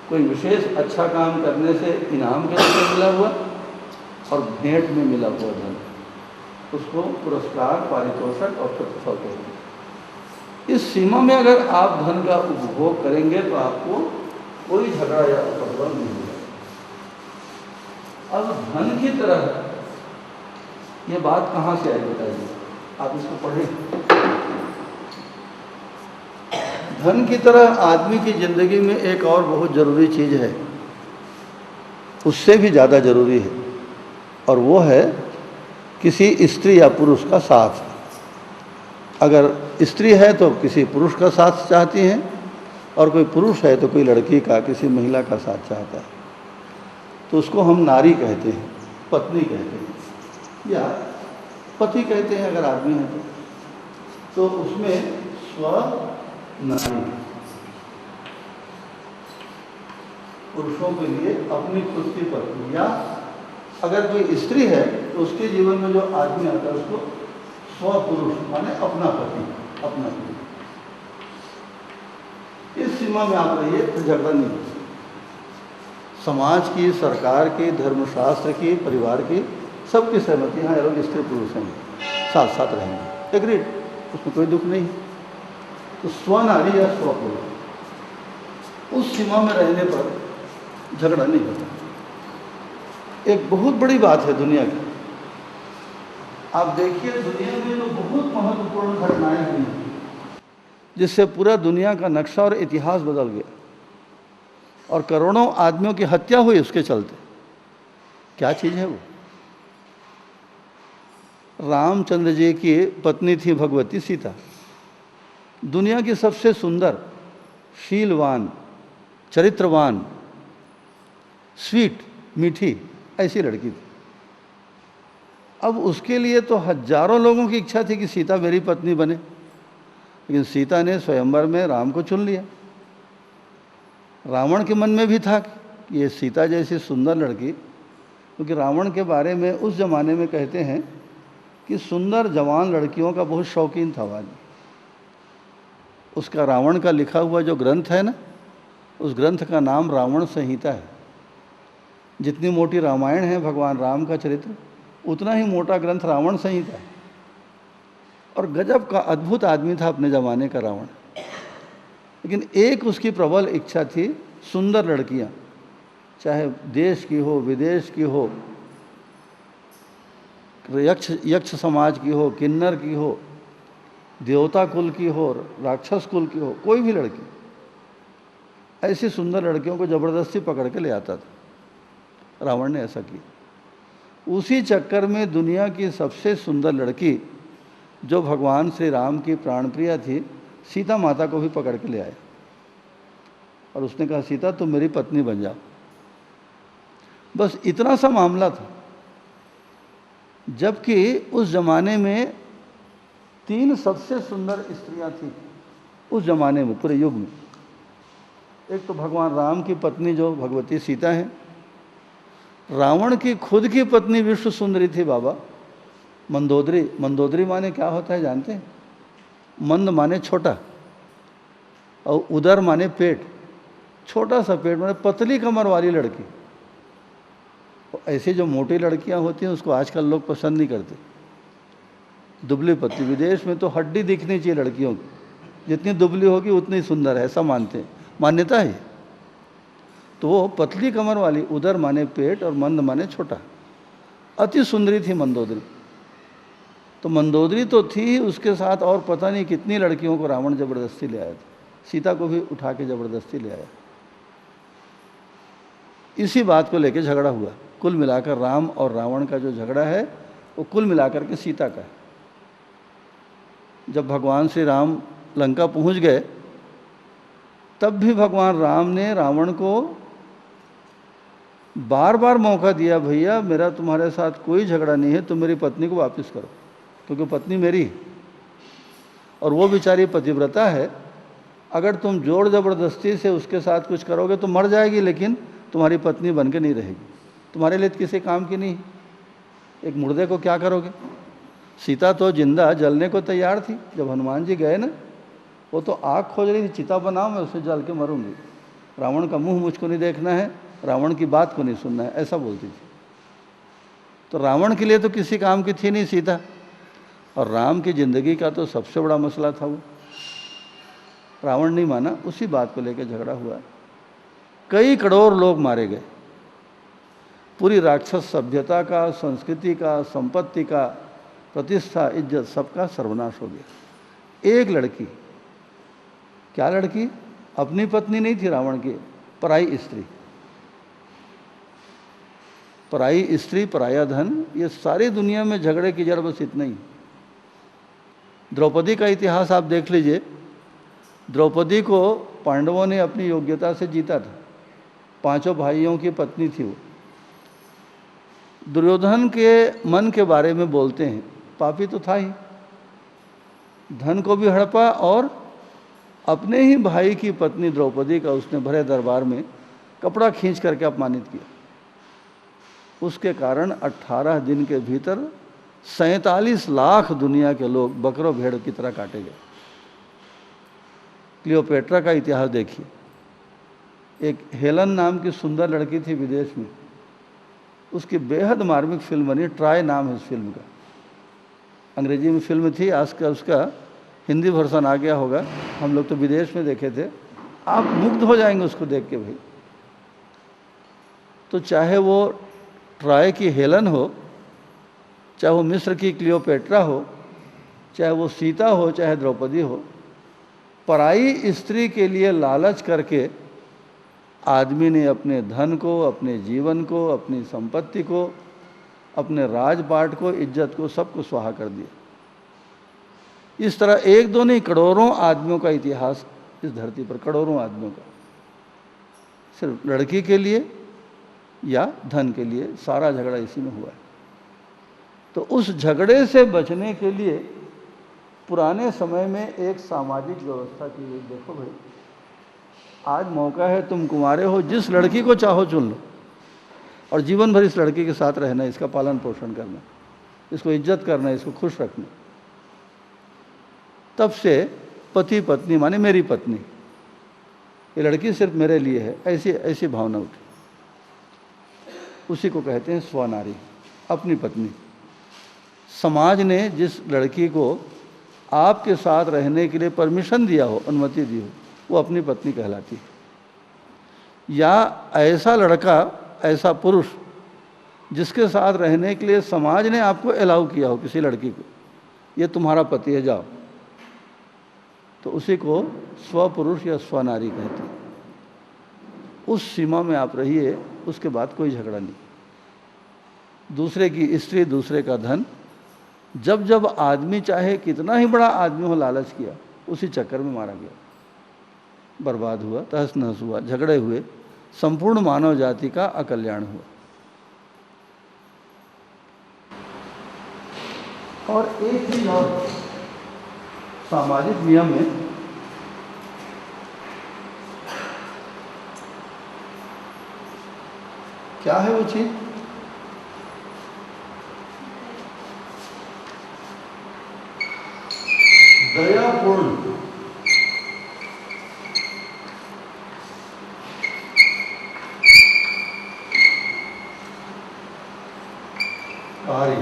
कोई विशेष अच्छा काम करने से इनाम के रूप में मिला हुआ, और भेंट में मिला हुआ धन, उसको पुरस्कार, पारितोषक और प्रतिफल कहते हैं। इस सीमा में अगर आप धन का उपभोग करेंगे तो आपको कोई झगड़ा या उपद्रव नहीं होगा। अब धन की तरह ये बात कहाँ से आई बताइए, आप इसको पढ़ें। धन की तरह आदमी की ज़िंदगी में एक और बहुत ज़रूरी चीज़ है, उससे भी ज़्यादा ज़रूरी है, और वो है किसी स्त्री या पुरुष का साथ। अगर स्त्री है तो किसी पुरुष का साथ चाहती हैं, और कोई पुरुष है तो कोई लड़की का, किसी महिला का साथ चाहता है, तो उसको हम नारी कहते हैं, पत्नी कहते हैं, या पति कहते हैं अगर आदमी है तो उसमें स्व नारी, पुरुषों के लिए अपनी खुद की पत्नी, या अगर कोई स्त्री है तो उसके जीवन में जो आदमी आता है उसको स्वपुरुष माने अपना पति, अपना पति। इस सीमा में आप रहिए तो झगड़ा नहीं हो सकता। समाज की, सरकार की, धर्मशास्त्र की, परिवार की, सबकी सहमति, हाँ ये लोग स्त्री पुरुष हैं, साथ साथ रहेंगे, एग्रीड, उसमें कोई दुख नहीं। तो स्वनारी या स्वपुरुष, उस सीमा में रहने पर झगड़ा नहीं होता। एक बहुत बड़ी बात है दुनिया की। आप देखिए दुनिया में जो बहुत महत्वपूर्ण घटनाएं हुई जिससे पूरा दुनिया का नक्शा और इतिहास बदल गया, और करोड़ों आदमियों की हत्या हुई उसके चलते, क्या चीज़ है वो? रामचंद्र जी की पत्नी थी भगवती सीता, दुनिया की सबसे सुंदर, शीलवान, चरित्रवान, स्वीट, मीठी ऐसी लड़की थी। अब उसके लिए तो हजारों लोगों की इच्छा थी कि सीता मेरी पत्नी बने, लेकिन सीता ने स्वयंवर में राम को चुन लिया। रावण के मन में भी था कि ये सीता जैसी सुंदर लड़की, क्योंकि रावण के बारे में उस ज़माने में कहते हैं कि सुंदर जवान लड़कियों का बहुत शौकीन था आदमी। उसका रावण का लिखा हुआ जो ग्रंथ है ना, उस ग्रंथ का नाम रावण संहिता है। जितनी मोटी रामायण है भगवान राम का चरित्र, उतना ही मोटा ग्रंथ रावण संहिता है। और गजब का अद्भुत आदमी था अपने ज़माने का रावण। लेकिन एक उसकी प्रबल इच्छा थी, सुंदर लड़कियां, चाहे देश की हो, विदेश की हो, यक्ष समाज की हो, किन्नर की हो, देवता कुल की हो, राक्षस कुल की हो, कोई भी लड़की, ऐसी सुंदर लड़कियों को ज़बरदस्ती पकड़ के ले आता था। रावण ने ऐसा किया। उसी चक्कर में दुनिया की सबसे सुंदर लड़की जो भगवान श्री राम की प्राणप्रिया थी, सीता माता को भी पकड़ के ले आया, और उसने कहा सीता तुम मेरी पत्नी बन जाओ। बस इतना सा मामला था। जबकि उस ज़माने में 3 सबसे सुंदर स्त्रियां थीं उस ज़माने में, पूरे युग में। एक तो भगवान राम की पत्नी जो भगवती सीता है, रावण की खुद की पत्नी विश्व सुंदरी थी बाबा, मंदोदरी। मंदोदरी माने क्या होता है जानते हैं? मंद माने छोटा, और उदर माने पेट, छोटा सा पेट माने पतली कमर वाली लड़की। ऐसी जो मोटी लड़कियां होती हैं उसको आजकल लोग पसंद नहीं करते, दुबली पतली। विदेश में तो हड्डी दिखनी चाहिए लड़कियों की, जितनी दुबली होगी उतनी सुंदर है, ऐसा मानते हैं, मान्यता है। तो वो पतली कमर वाली, उदर माने पेट और मंद माने छोटा, अति सुंदरी थी मंदोदरी। तो मंदोदरी तो थी, उसके साथ और पता नहीं कितनी लड़कियों को रावण जबरदस्ती ले आया था। सीता को भी उठा के जबरदस्ती ले आया। इसी बात को लेकर झगड़ा हुआ। कुल मिलाकर राम और रावण का जो झगड़ा है वो कुल मिलाकर के सीता का है। जब भगवान श्री राम लंका पहुंच गए तब भी भगवान राम ने रावण को बार बार मौका दिया, भैया मेरा तुम्हारे साथ कोई झगड़ा नहीं है, तुम मेरी पत्नी को वापस करो, क्योंकि पत्नी मेरी और वो बेचारी पतिव्रता है। अगर तुम जोर ज़बरदस्ती से उसके साथ कुछ करोगे तो मर जाएगी, लेकिन तुम्हारी पत्नी बन के नहीं रहेगी, तुम्हारे लिए किसी काम की नहीं। एक मुर्दे को क्या करोगे? सीता तो जिंदा जलने को तैयार थी। जब हनुमान जी गए ना, वो तो आग खोज रही थी, चिता बनाओ मैं उससे जल के मरूंगी, रावण का मुंह मुझको नहीं देखना है, रावण की बात को नहीं सुनना है, ऐसा बोलती थी। तो रावण के लिए तो किसी काम की थी नहीं सीता, और राम की जिंदगी का तो सबसे बड़ा मसला था वो। रावण नहीं माना, उसी बात को लेकर झगड़ा हुआ, कई करोड़ लोग मारे गए, पूरी राक्षस सभ्यता का, संस्कृति का, संपत्ति का, प्रतिष्ठा, इज्जत, सबका सर्वनाश हो गया। एक लड़की, क्या लड़की? अपनी पत्नी नहीं थी रावण की, पराई स्त्री। पराई स्त्री, पराया धन, ये सारी दुनिया में झगड़े की जड़ बस इतना ही। द्रौपदी का इतिहास आप देख लीजिए, द्रौपदी को पांडवों ने अपनी योग्यता से जीता था, पांचों भाइयों की पत्नी थी वो। दुर्योधन के मन के बारे में बोलते हैं, पापी तो था ही, धन को भी हड़पा और अपने ही भाई की पत्नी द्रौपदी का उसने भरे दरबार में कपड़ा खींच करके अपमानित किया। उसके कारण 18 दिन के भीतर 47 लाख दुनिया के लोग बकरों भेड़ की तरह काटे गए। क्लियोपेट्रा का इतिहास देखिए, एक हेलन नाम की सुंदर लड़की थी विदेश में, उसकी बेहद मार्मिक फिल्म बनी, ट्राय नाम है उस फिल्म का, अंग्रेजी में फिल्म थी, आज का उसका हिंदी वर्जन आ गया होगा, हम लोग तो विदेश में देखे थे, आप मुग्ध हो जाएंगे उसको देख के भाई। तो चाहे वो ट्राय की हेलन हो, चाहे वो मिस्र की क्लियोपेट्रा हो, चाहे वो सीता हो, चाहे द्रौपदी हो, पराई स्त्री के लिए लालच करके आदमी ने अपने धन को, अपने जीवन को, अपनी संपत्ति को, अपने राजपाट को, इज्जत को, सबको स्वाहा कर दिया। इस तरह एक दो नहीं, करोड़ों आदमियों का इतिहास इस धरती पर, करोड़ों आदमियों का, सिर्फ लड़की के लिए या धन के लिए सारा झगड़ा इसी में हुआ है। तो उस झगड़े से बचने के लिए पुराने समय में एक सामाजिक व्यवस्था की गई। देखो भाई, आज मौका है, तुम कुंवारे हो, जिस लड़की को चाहो चुन लो और जीवन भर इस लड़की के साथ रहना, इसका पालन पोषण करना, इसको इज्जत करना, इसको खुश रखना। तब से पति पत्नी माने मेरी पत्नी, ये लड़की सिर्फ मेरे लिए है, ऐसी ऐसी भावना उठी। उसी को कहते हैं स्वनारी, अपनी पत्नी। समाज ने जिस लड़की को आपके साथ रहने के लिए परमिशन दिया हो, अनुमति दी हो, वो अपनी पत्नी कहलाती है। या ऐसा लड़का, ऐसा पुरुष जिसके साथ रहने के लिए समाज ने आपको अलाउ किया हो, किसी लड़की को, ये तुम्हारा पति है, जाओ, तो उसी को स्वपुरुष या स्वनारी कहते हैं। उस सीमा में आप रहिए, उसके बाद कोई झगड़ा नहीं। दूसरे की स्त्री, दूसरे का धन, जब जब आदमी चाहे कितना ही बड़ा आदमी हो लालच किया, उसी चक्कर में मारा गया, बर्बाद हुआ, तहस नहस हुआ, झगड़े हुए, संपूर्ण मानव जाति का अकल्याण हुआ। और एक चीज और सामाजिक नियम में, क्या है वो चीज? दयापूर्ण कार्य।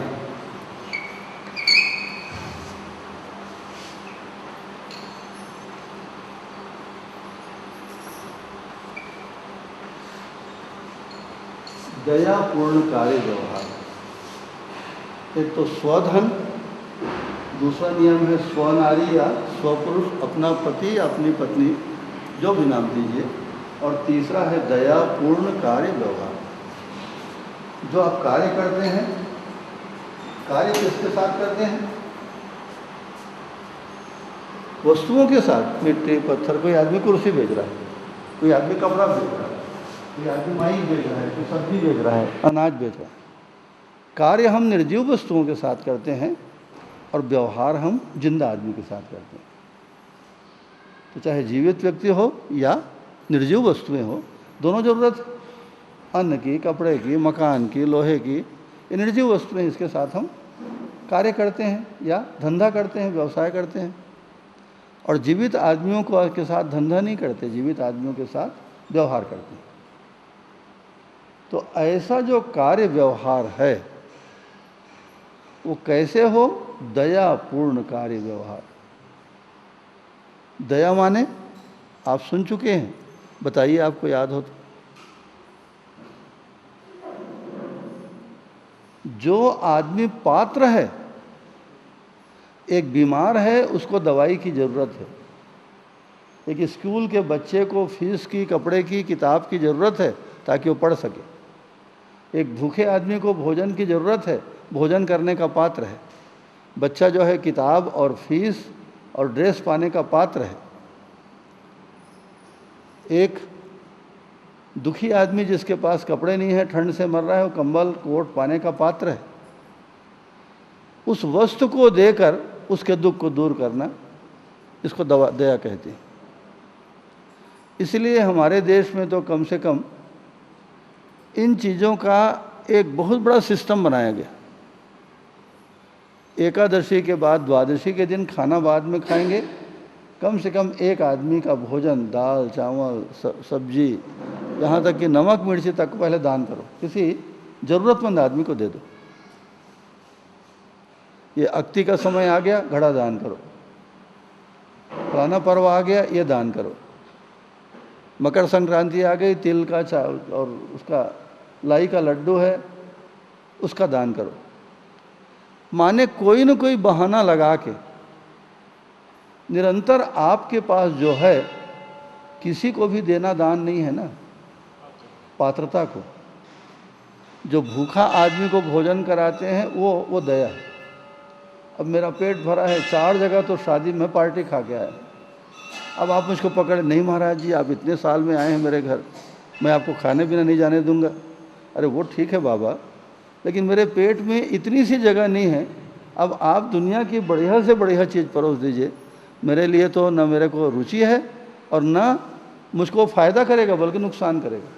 दयापूर्ण कार्य व्यवहार, एक तो स्वधन, दूसरा नियम है स्वनारी या स्वपुरुष, अपना पति या अपनी पत्नी, जो भी नाम दीजिए, और तीसरा है दयापूर्ण कार्य व्यवहार। जो आप कार्य करते हैं, कार्य किसके साथ करते हैं? वस्तुओं के साथ, मिट्टी पत्थर। कोई आदमी कुर्सी बेच रहा है, कोई आदमी कपड़ा बेच रहा है, कोई आदमी माइक बेच रहा है, कोई सब्जी बेच रहा है, अनाज बेच रहा है। कार्य हम निर्जीव वस्तुओं के साथ करते हैं और व्यवहार हम जिंदा आदमी के साथ करते हैं। तो चाहे जीवित व्यक्ति हो या निर्जीव वस्तुएं हो, दोनों जरूरत, अन्न की, कपड़े की, मकान की, लोहे की, ये निर्जीव वस्तुएं, इसके साथ हम कार्य करते हैं या धंधा करते हैं, व्यवसाय करते हैं, और जीवित आदमियों को के साथ धंधा नहीं करते, जीवित आदमियों के साथ व्यवहार करते हैं। तो ऐसा जो कार्य व्यवहार है वो कैसे हो? दयापूर्ण कार्य व्यवहार। दया माने आप सुन चुके हैं, बताइए आपको याद हो तो। जो आदमी पात्र है, एक बीमार है, उसको दवाई की ज़रूरत है, एक स्कूल के बच्चे को फीस की, कपड़े की, किताब की ज़रूरत है ताकि वो पढ़ सके, एक भूखे आदमी को भोजन की ज़रूरत है, भोजन करने का पात्र है, बच्चा जो है किताब और फीस और ड्रेस पाने का पात्र है, एक दुखी आदमी जिसके पास कपड़े नहीं है, ठंड से मर रहा है, वो कंबल कोट पाने का पात्र है। उस वस्तु को देकर उसके दुख को दूर करना, इसको दया कहते हैं। इसलिए हमारे देश में तो कम से कम इन चीज़ों का एक बहुत बड़ा सिस्टम बनाया गया। एकादशी के बाद द्वादशी के दिन खाना बाद में खाएंगे, कम से कम एक आदमी का भोजन, दाल चावल सब्जी, यहाँ तक कि नमक मिर्ची तक पहले दान करो, किसी ज़रूरतमंद आदमी को दे दो। ये अक्ति का समय आ गया, घड़ा दान करो, फलाना पर्व आ गया, ये दान करो, मकर संक्रांति आ गई, तिल का और उसका लाई का लड्डू है, उसका दान करो। माने कोई न कोई बहाना लगा के निरंतर आपके पास जो है, किसी को भी देना दान नहीं है ना, पात्रता को। जो भूखा आदमी को भोजन कराते हैं वो दया है। अब मेरा पेट भरा है, 4 जगह तो शादी में पार्टी खा के आया, अब आप मुझको पकड़े, नहीं महाराज जी आप इतने साल में आए हैं मेरे घर, मैं आपको खाने पीने नहीं जाने दूंगा। अरे वो ठीक है बाबा, लेकिन मेरे पेट में इतनी सी जगह नहीं है, अब आप दुनिया की बढ़िया से बढ़िया चीज़ परोस दीजिए, मेरे लिए तो न मेरे को रुचि है और न मुझको फ़ायदा करेगा बल्कि नुकसान करेगा।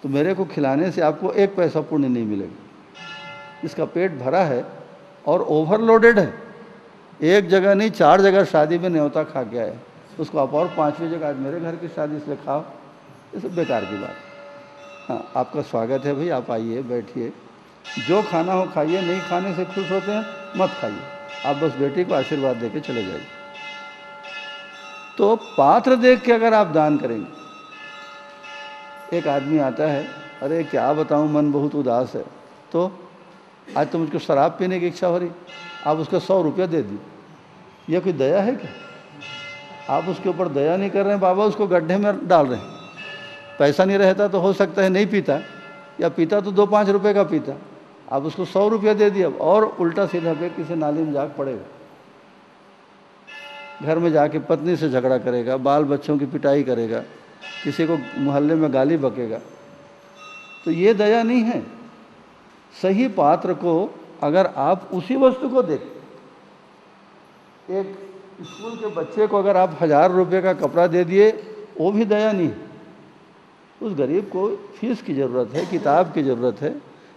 तो मेरे को खिलाने से आपको 1 पैसा पुण्य नहीं मिलेगा। इसका पेट भरा है और ओवरलोडेड है, एक जगह नहीं 4 जगह शादी में न्योता खा के आए, उसको आप और 5वीं जगह आज मेरे घर की शादी इसलिए खाओ, ये सब बेकार की बात। हाँ, आपका स्वागत है भाई, आप आइए बैठिए, जो खाना हो खाइए, नहीं खाने से खुश होते हैं मत खाइए, आप बस बेटी को आशीर्वाद दे के चले जाइए। तो पात्र देख के अगर आप दान करेंगे, एक आदमी आता है, अरे क्या बताऊं मन बहुत उदास है, तो आज तो मुझको शराब पीने की इच्छा हो रही, आप उसको 100 रुपया दे दी, यह कोई दया है क्या? आप उसके ऊपर दया नहीं कर रहे हैं बाबा, उसको गड्ढे में डाल रहे हैं। पैसा नहीं रहता तो हो सकता है नहीं पीता, या पीता तो 2-5 रुपये का पीता, आप उसको 100 रुपया दे दिया और उल्टा सीधा पे किसी नाली में जाकर पड़ेगा, घर में जाके पत्नी से झगड़ा करेगा, बाल बच्चों की पिटाई करेगा, किसी को मोहल्ले में गाली बकेगा। तो ये दया नहीं है। सही पात्र को अगर आप उसी वस्तु को देखें, एक स्कूल के बच्चे को अगर आप 1000 रुपये का कपड़ा दे दिए, वो भी दया नहीं। उस गरीब को फीस की ज़रूरत है, किताब की ज़रूरत है,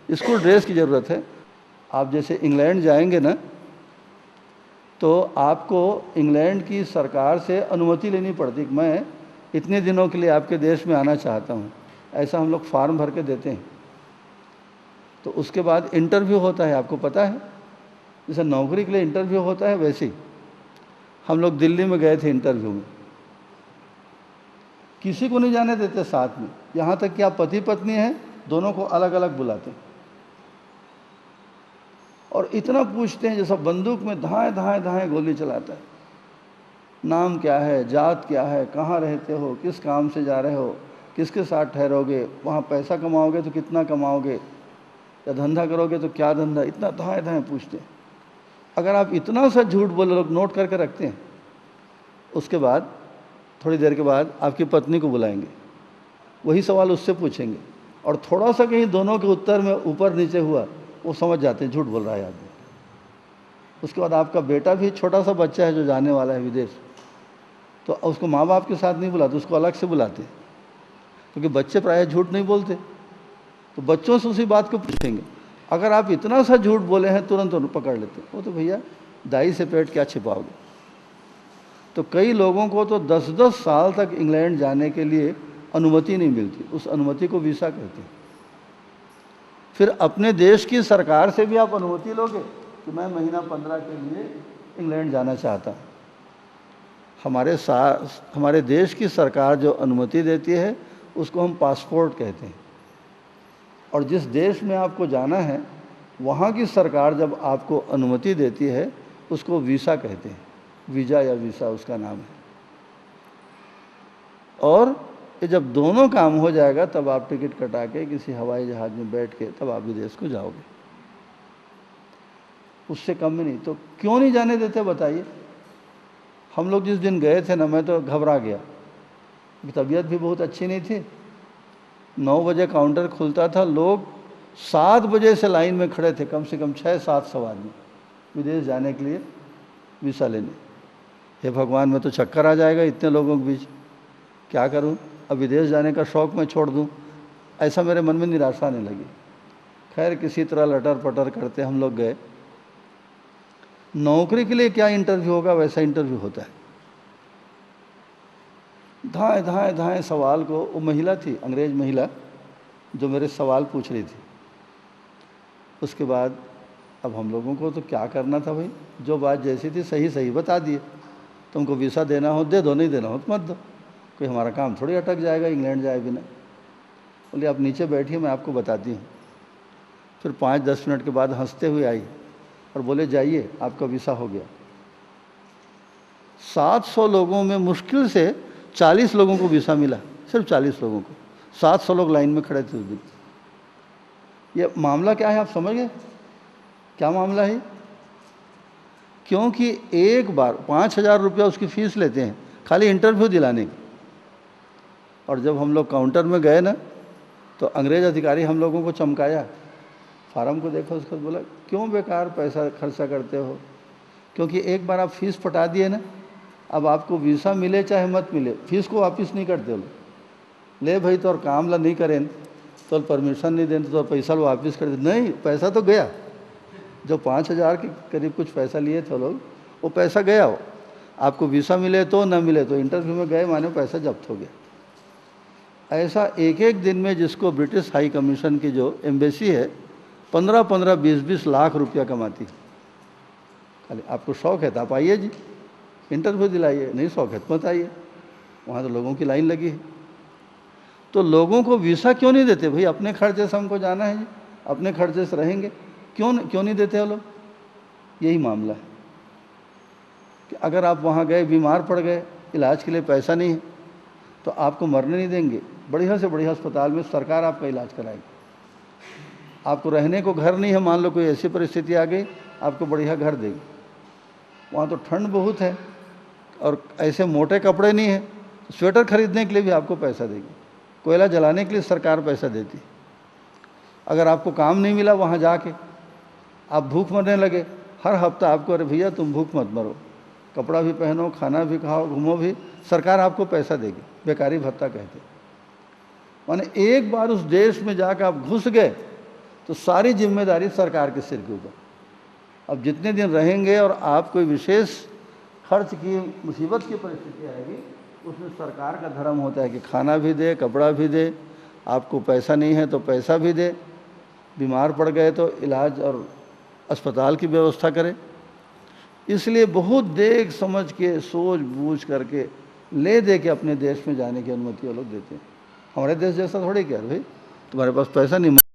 स्कूल ड्रेस की ज़रूरत है। आप जैसे इंग्लैंड जाएंगे ना, तो आपको इंग्लैंड की सरकार से अनुमति लेनी पड़ती कि मैं इतने दिनों के लिए आपके देश में आना चाहता हूँ, ऐसा हम लोग फार्म भर के देते हैं। तो उसके बाद इंटरव्यू होता है, आपको पता है, जैसे नौकरी के लिए इंटरव्यू होता है वैसे ही हम लोग दिल्ली में गए थे इंटरव्यू में, किसी को नहीं जाने देते साथ में, यहाँ तक कि आप पति पत्नी हैं दोनों को अलग अलग बुलाते हैं और इतना पूछते हैं जैसा बंदूक में धाए धाए धाए गोली चलाता है। नाम क्या है, जात क्या है, कहाँ रहते हो, किस काम से जा रहे हो, किसके साथ ठहरोगे, वहाँ पैसा कमाओगे तो कितना कमाओगे, या धंधा करोगे तो क्या धंधा, इतना धाए धाए पूछते हैं। अगर आप इतना सा झूठ बोले, लोग नोट करके रखते हैं। उसके बाद थोड़ी देर के बाद आपकी पत्नी को बुलाएंगे, वही सवाल उससे पूछेंगे और थोड़ा सा कहीं दोनों के उत्तर में ऊपर नीचे हुआ, वो समझ जाते हैं झूठ बोल रहा है आदमी। उसके बाद आपका बेटा भी छोटा सा बच्चा है जो जाने वाला है विदेश, तो उसको माँ बाप के साथ नहीं बुलाते, उसको अलग से बुलाते, क्योंकि बच्चे प्रायः झूठ नहीं बोलते। तो बच्चों से उसी बात को पूछेंगे। अगर आप इतना सा झूठ बोले हैं तुरंत उन्हें पकड़ लेते हैं। वो तो भैया दाई से पेट क्या छिपाओगे। तो कई लोगों को तो 10-10 साल तक इंग्लैंड जाने के लिए अनुमति नहीं मिलती, उस अनुमति को वीसा कहते हैं। फिर अपने देश की सरकार से भी आप अनुमति लोगे कि मैं महीना 15 के लिए इंग्लैंड जाना चाहता हूँ। हमारे देश की सरकार जो अनुमति देती है उसको हम पासपोर्ट कहते हैं, और जिस देश में आपको जाना है वहाँ की सरकार जब आपको अनुमति देती है उसको वीसा कहते हैं। वीज़ा या वीसा उसका नाम है। और ये जब दोनों काम हो जाएगा तब आप टिकट कटा के किसी हवाई जहाज़ में बैठ के तब आप विदेश को जाओगे, उससे कम में नहीं। तो क्यों नहीं जाने देते बताइए। हम लोग जिस दिन गए थे ना, मैं तो घबरा गया, तबीयत भी बहुत अच्छी नहीं थी। 9 बजे काउंटर खुलता था, लोग 7 बजे से लाइन में खड़े थे, कम से कम 600-700 आदमी विदेश जाने के लिए वीसा लेने। हे भगवान, मैं तो चक्कर आ जाएगा इतने लोगों के बीच, क्या करूं, अब विदेश जाने का शौक़ मैं छोड़ दूं, ऐसा मेरे मन में निराशा आने लगी। खैर किसी तरह लटर पटर करते हम लोग गए। नौकरी के लिए क्या इंटरव्यू होगा वैसा इंटरव्यू होता है। धाए धाए सवाल को, वो महिला थी, अंग्रेज महिला, जो मेरे सवाल पूछ रही थी। उसके बाद अब हम लोगों को तो क्या करना था भाई, जो बात जैसी थी सही सही बता दिए। तुमको वीसा देना हो दे दो, नहीं देना हो तो मत दो, कोई हमारा काम थोड़ी अटक जाएगा इंग्लैंड जाए बिना। बोले आप नीचे बैठिए, मैं आपको बताती हूँ। फिर 5-10 मिनट के बाद हंसते हुए आई और बोले जाइए आपका वीसा हो गया। 700 लोगों में मुश्किल से 40 लोगों को वीसा मिला, सिर्फ 40 लोगों को। 700 लोग लाइन में खड़े थे उस दिन। ये मामला क्या है आप समझ गए क्या मामला है? क्योंकि एक बार 5,000 रुपया उसकी फ़ीस लेते हैं खाली इंटरव्यू दिलाने की। और जब हम लोग काउंटर में गए ना तो अंग्रेज़ अधिकारी हम लोगों को चमकाया, फार्म को देखा, उसको बोला क्यों बेकार पैसा खर्चा करते हो, क्योंकि एक बार आप फ़ीस पटा दिए ना, अब आपको वीसा मिले चाहे मत मिले फ़ीस को वापस नहीं करते लोग। ले भाई तो और काम ला नहीं करें तो परमिशन नहीं देते तो पैसा लो वापस कर दे। नहीं, पैसा तो गया, जो 5,000 के करीब कुछ पैसा लिए थे लोग, वो पैसा गया। वो आपको वीसा मिले तो ना मिले तो, इंटरव्यू में गए माने पैसा जब्त हो गया। ऐसा एक एक दिन में जिसको ब्रिटिश हाई कमीशन की जो एम्बेसी है 15-15, 20-20 लाख रुपया कमाती है। खाली आपको शौक़ है तो आप आइए जी, इंटरव्यू दिलाइए, नहीं शौक़ है तो मत आइए, वहाँ तो लोगों की लाइन लगी है। तो लोगों को वीसा क्यों नहीं देते भाई? अपने खर्चे से हमको जाना है जी, अपने खर्चे से रहेंगे, क्यों नहीं देते वो लोग? यही मामला है कि अगर आप वहाँ गए, बीमार पड़ गए, इलाज के लिए पैसा नहीं है तो आपको मरने नहीं देंगे, बढ़िया से बढ़िया अस्पताल में सरकार आपका इलाज कराएगी। आपको रहने को घर नहीं है, मान लो कोई ऐसी परिस्थिति आ गई, आपको बढ़िया घर देगी। वहाँ तो ठंड बहुत है और ऐसे मोटे कपड़े नहीं हैं, तो स्वेटर खरीदने के लिए भी आपको पैसा देगी, कोयला जलाने के लिए सरकार पैसा देती। अगर आपको काम नहीं मिला वहाँ जाके, आप भूख मरने लगे, हर हफ्ता आपको, अरे भैया तुम भूख मत मरो, कपड़ा भी पहनो, खाना भी खाओ, घूमो भी, सरकार आपको पैसा देगी, बेकारी भत्ता कहते। माने एक बार उस देश में जाकर आप घुस गए तो सारी जिम्मेदारी सरकार के सिर के ऊपर। अब जितने दिन रहेंगे और आप कोई विशेष खर्च की मुसीबत की परिस्थिति आएगी, उसमें सरकार का धर्म होता है कि खाना भी दे, कपड़ा भी दे, आपको पैसा नहीं है तो पैसा भी दे, बीमार पड़ गए तो इलाज और अस्पताल की व्यवस्था करे। इसलिए बहुत देख समझ के, सोच बूझ करके, ले दे के अपने देश में जाने की अनुमति वो लोग देते हैं। हमारे देश जैसा थोड़ी क्या भाई, तुम्हारे पास पैसा नहीं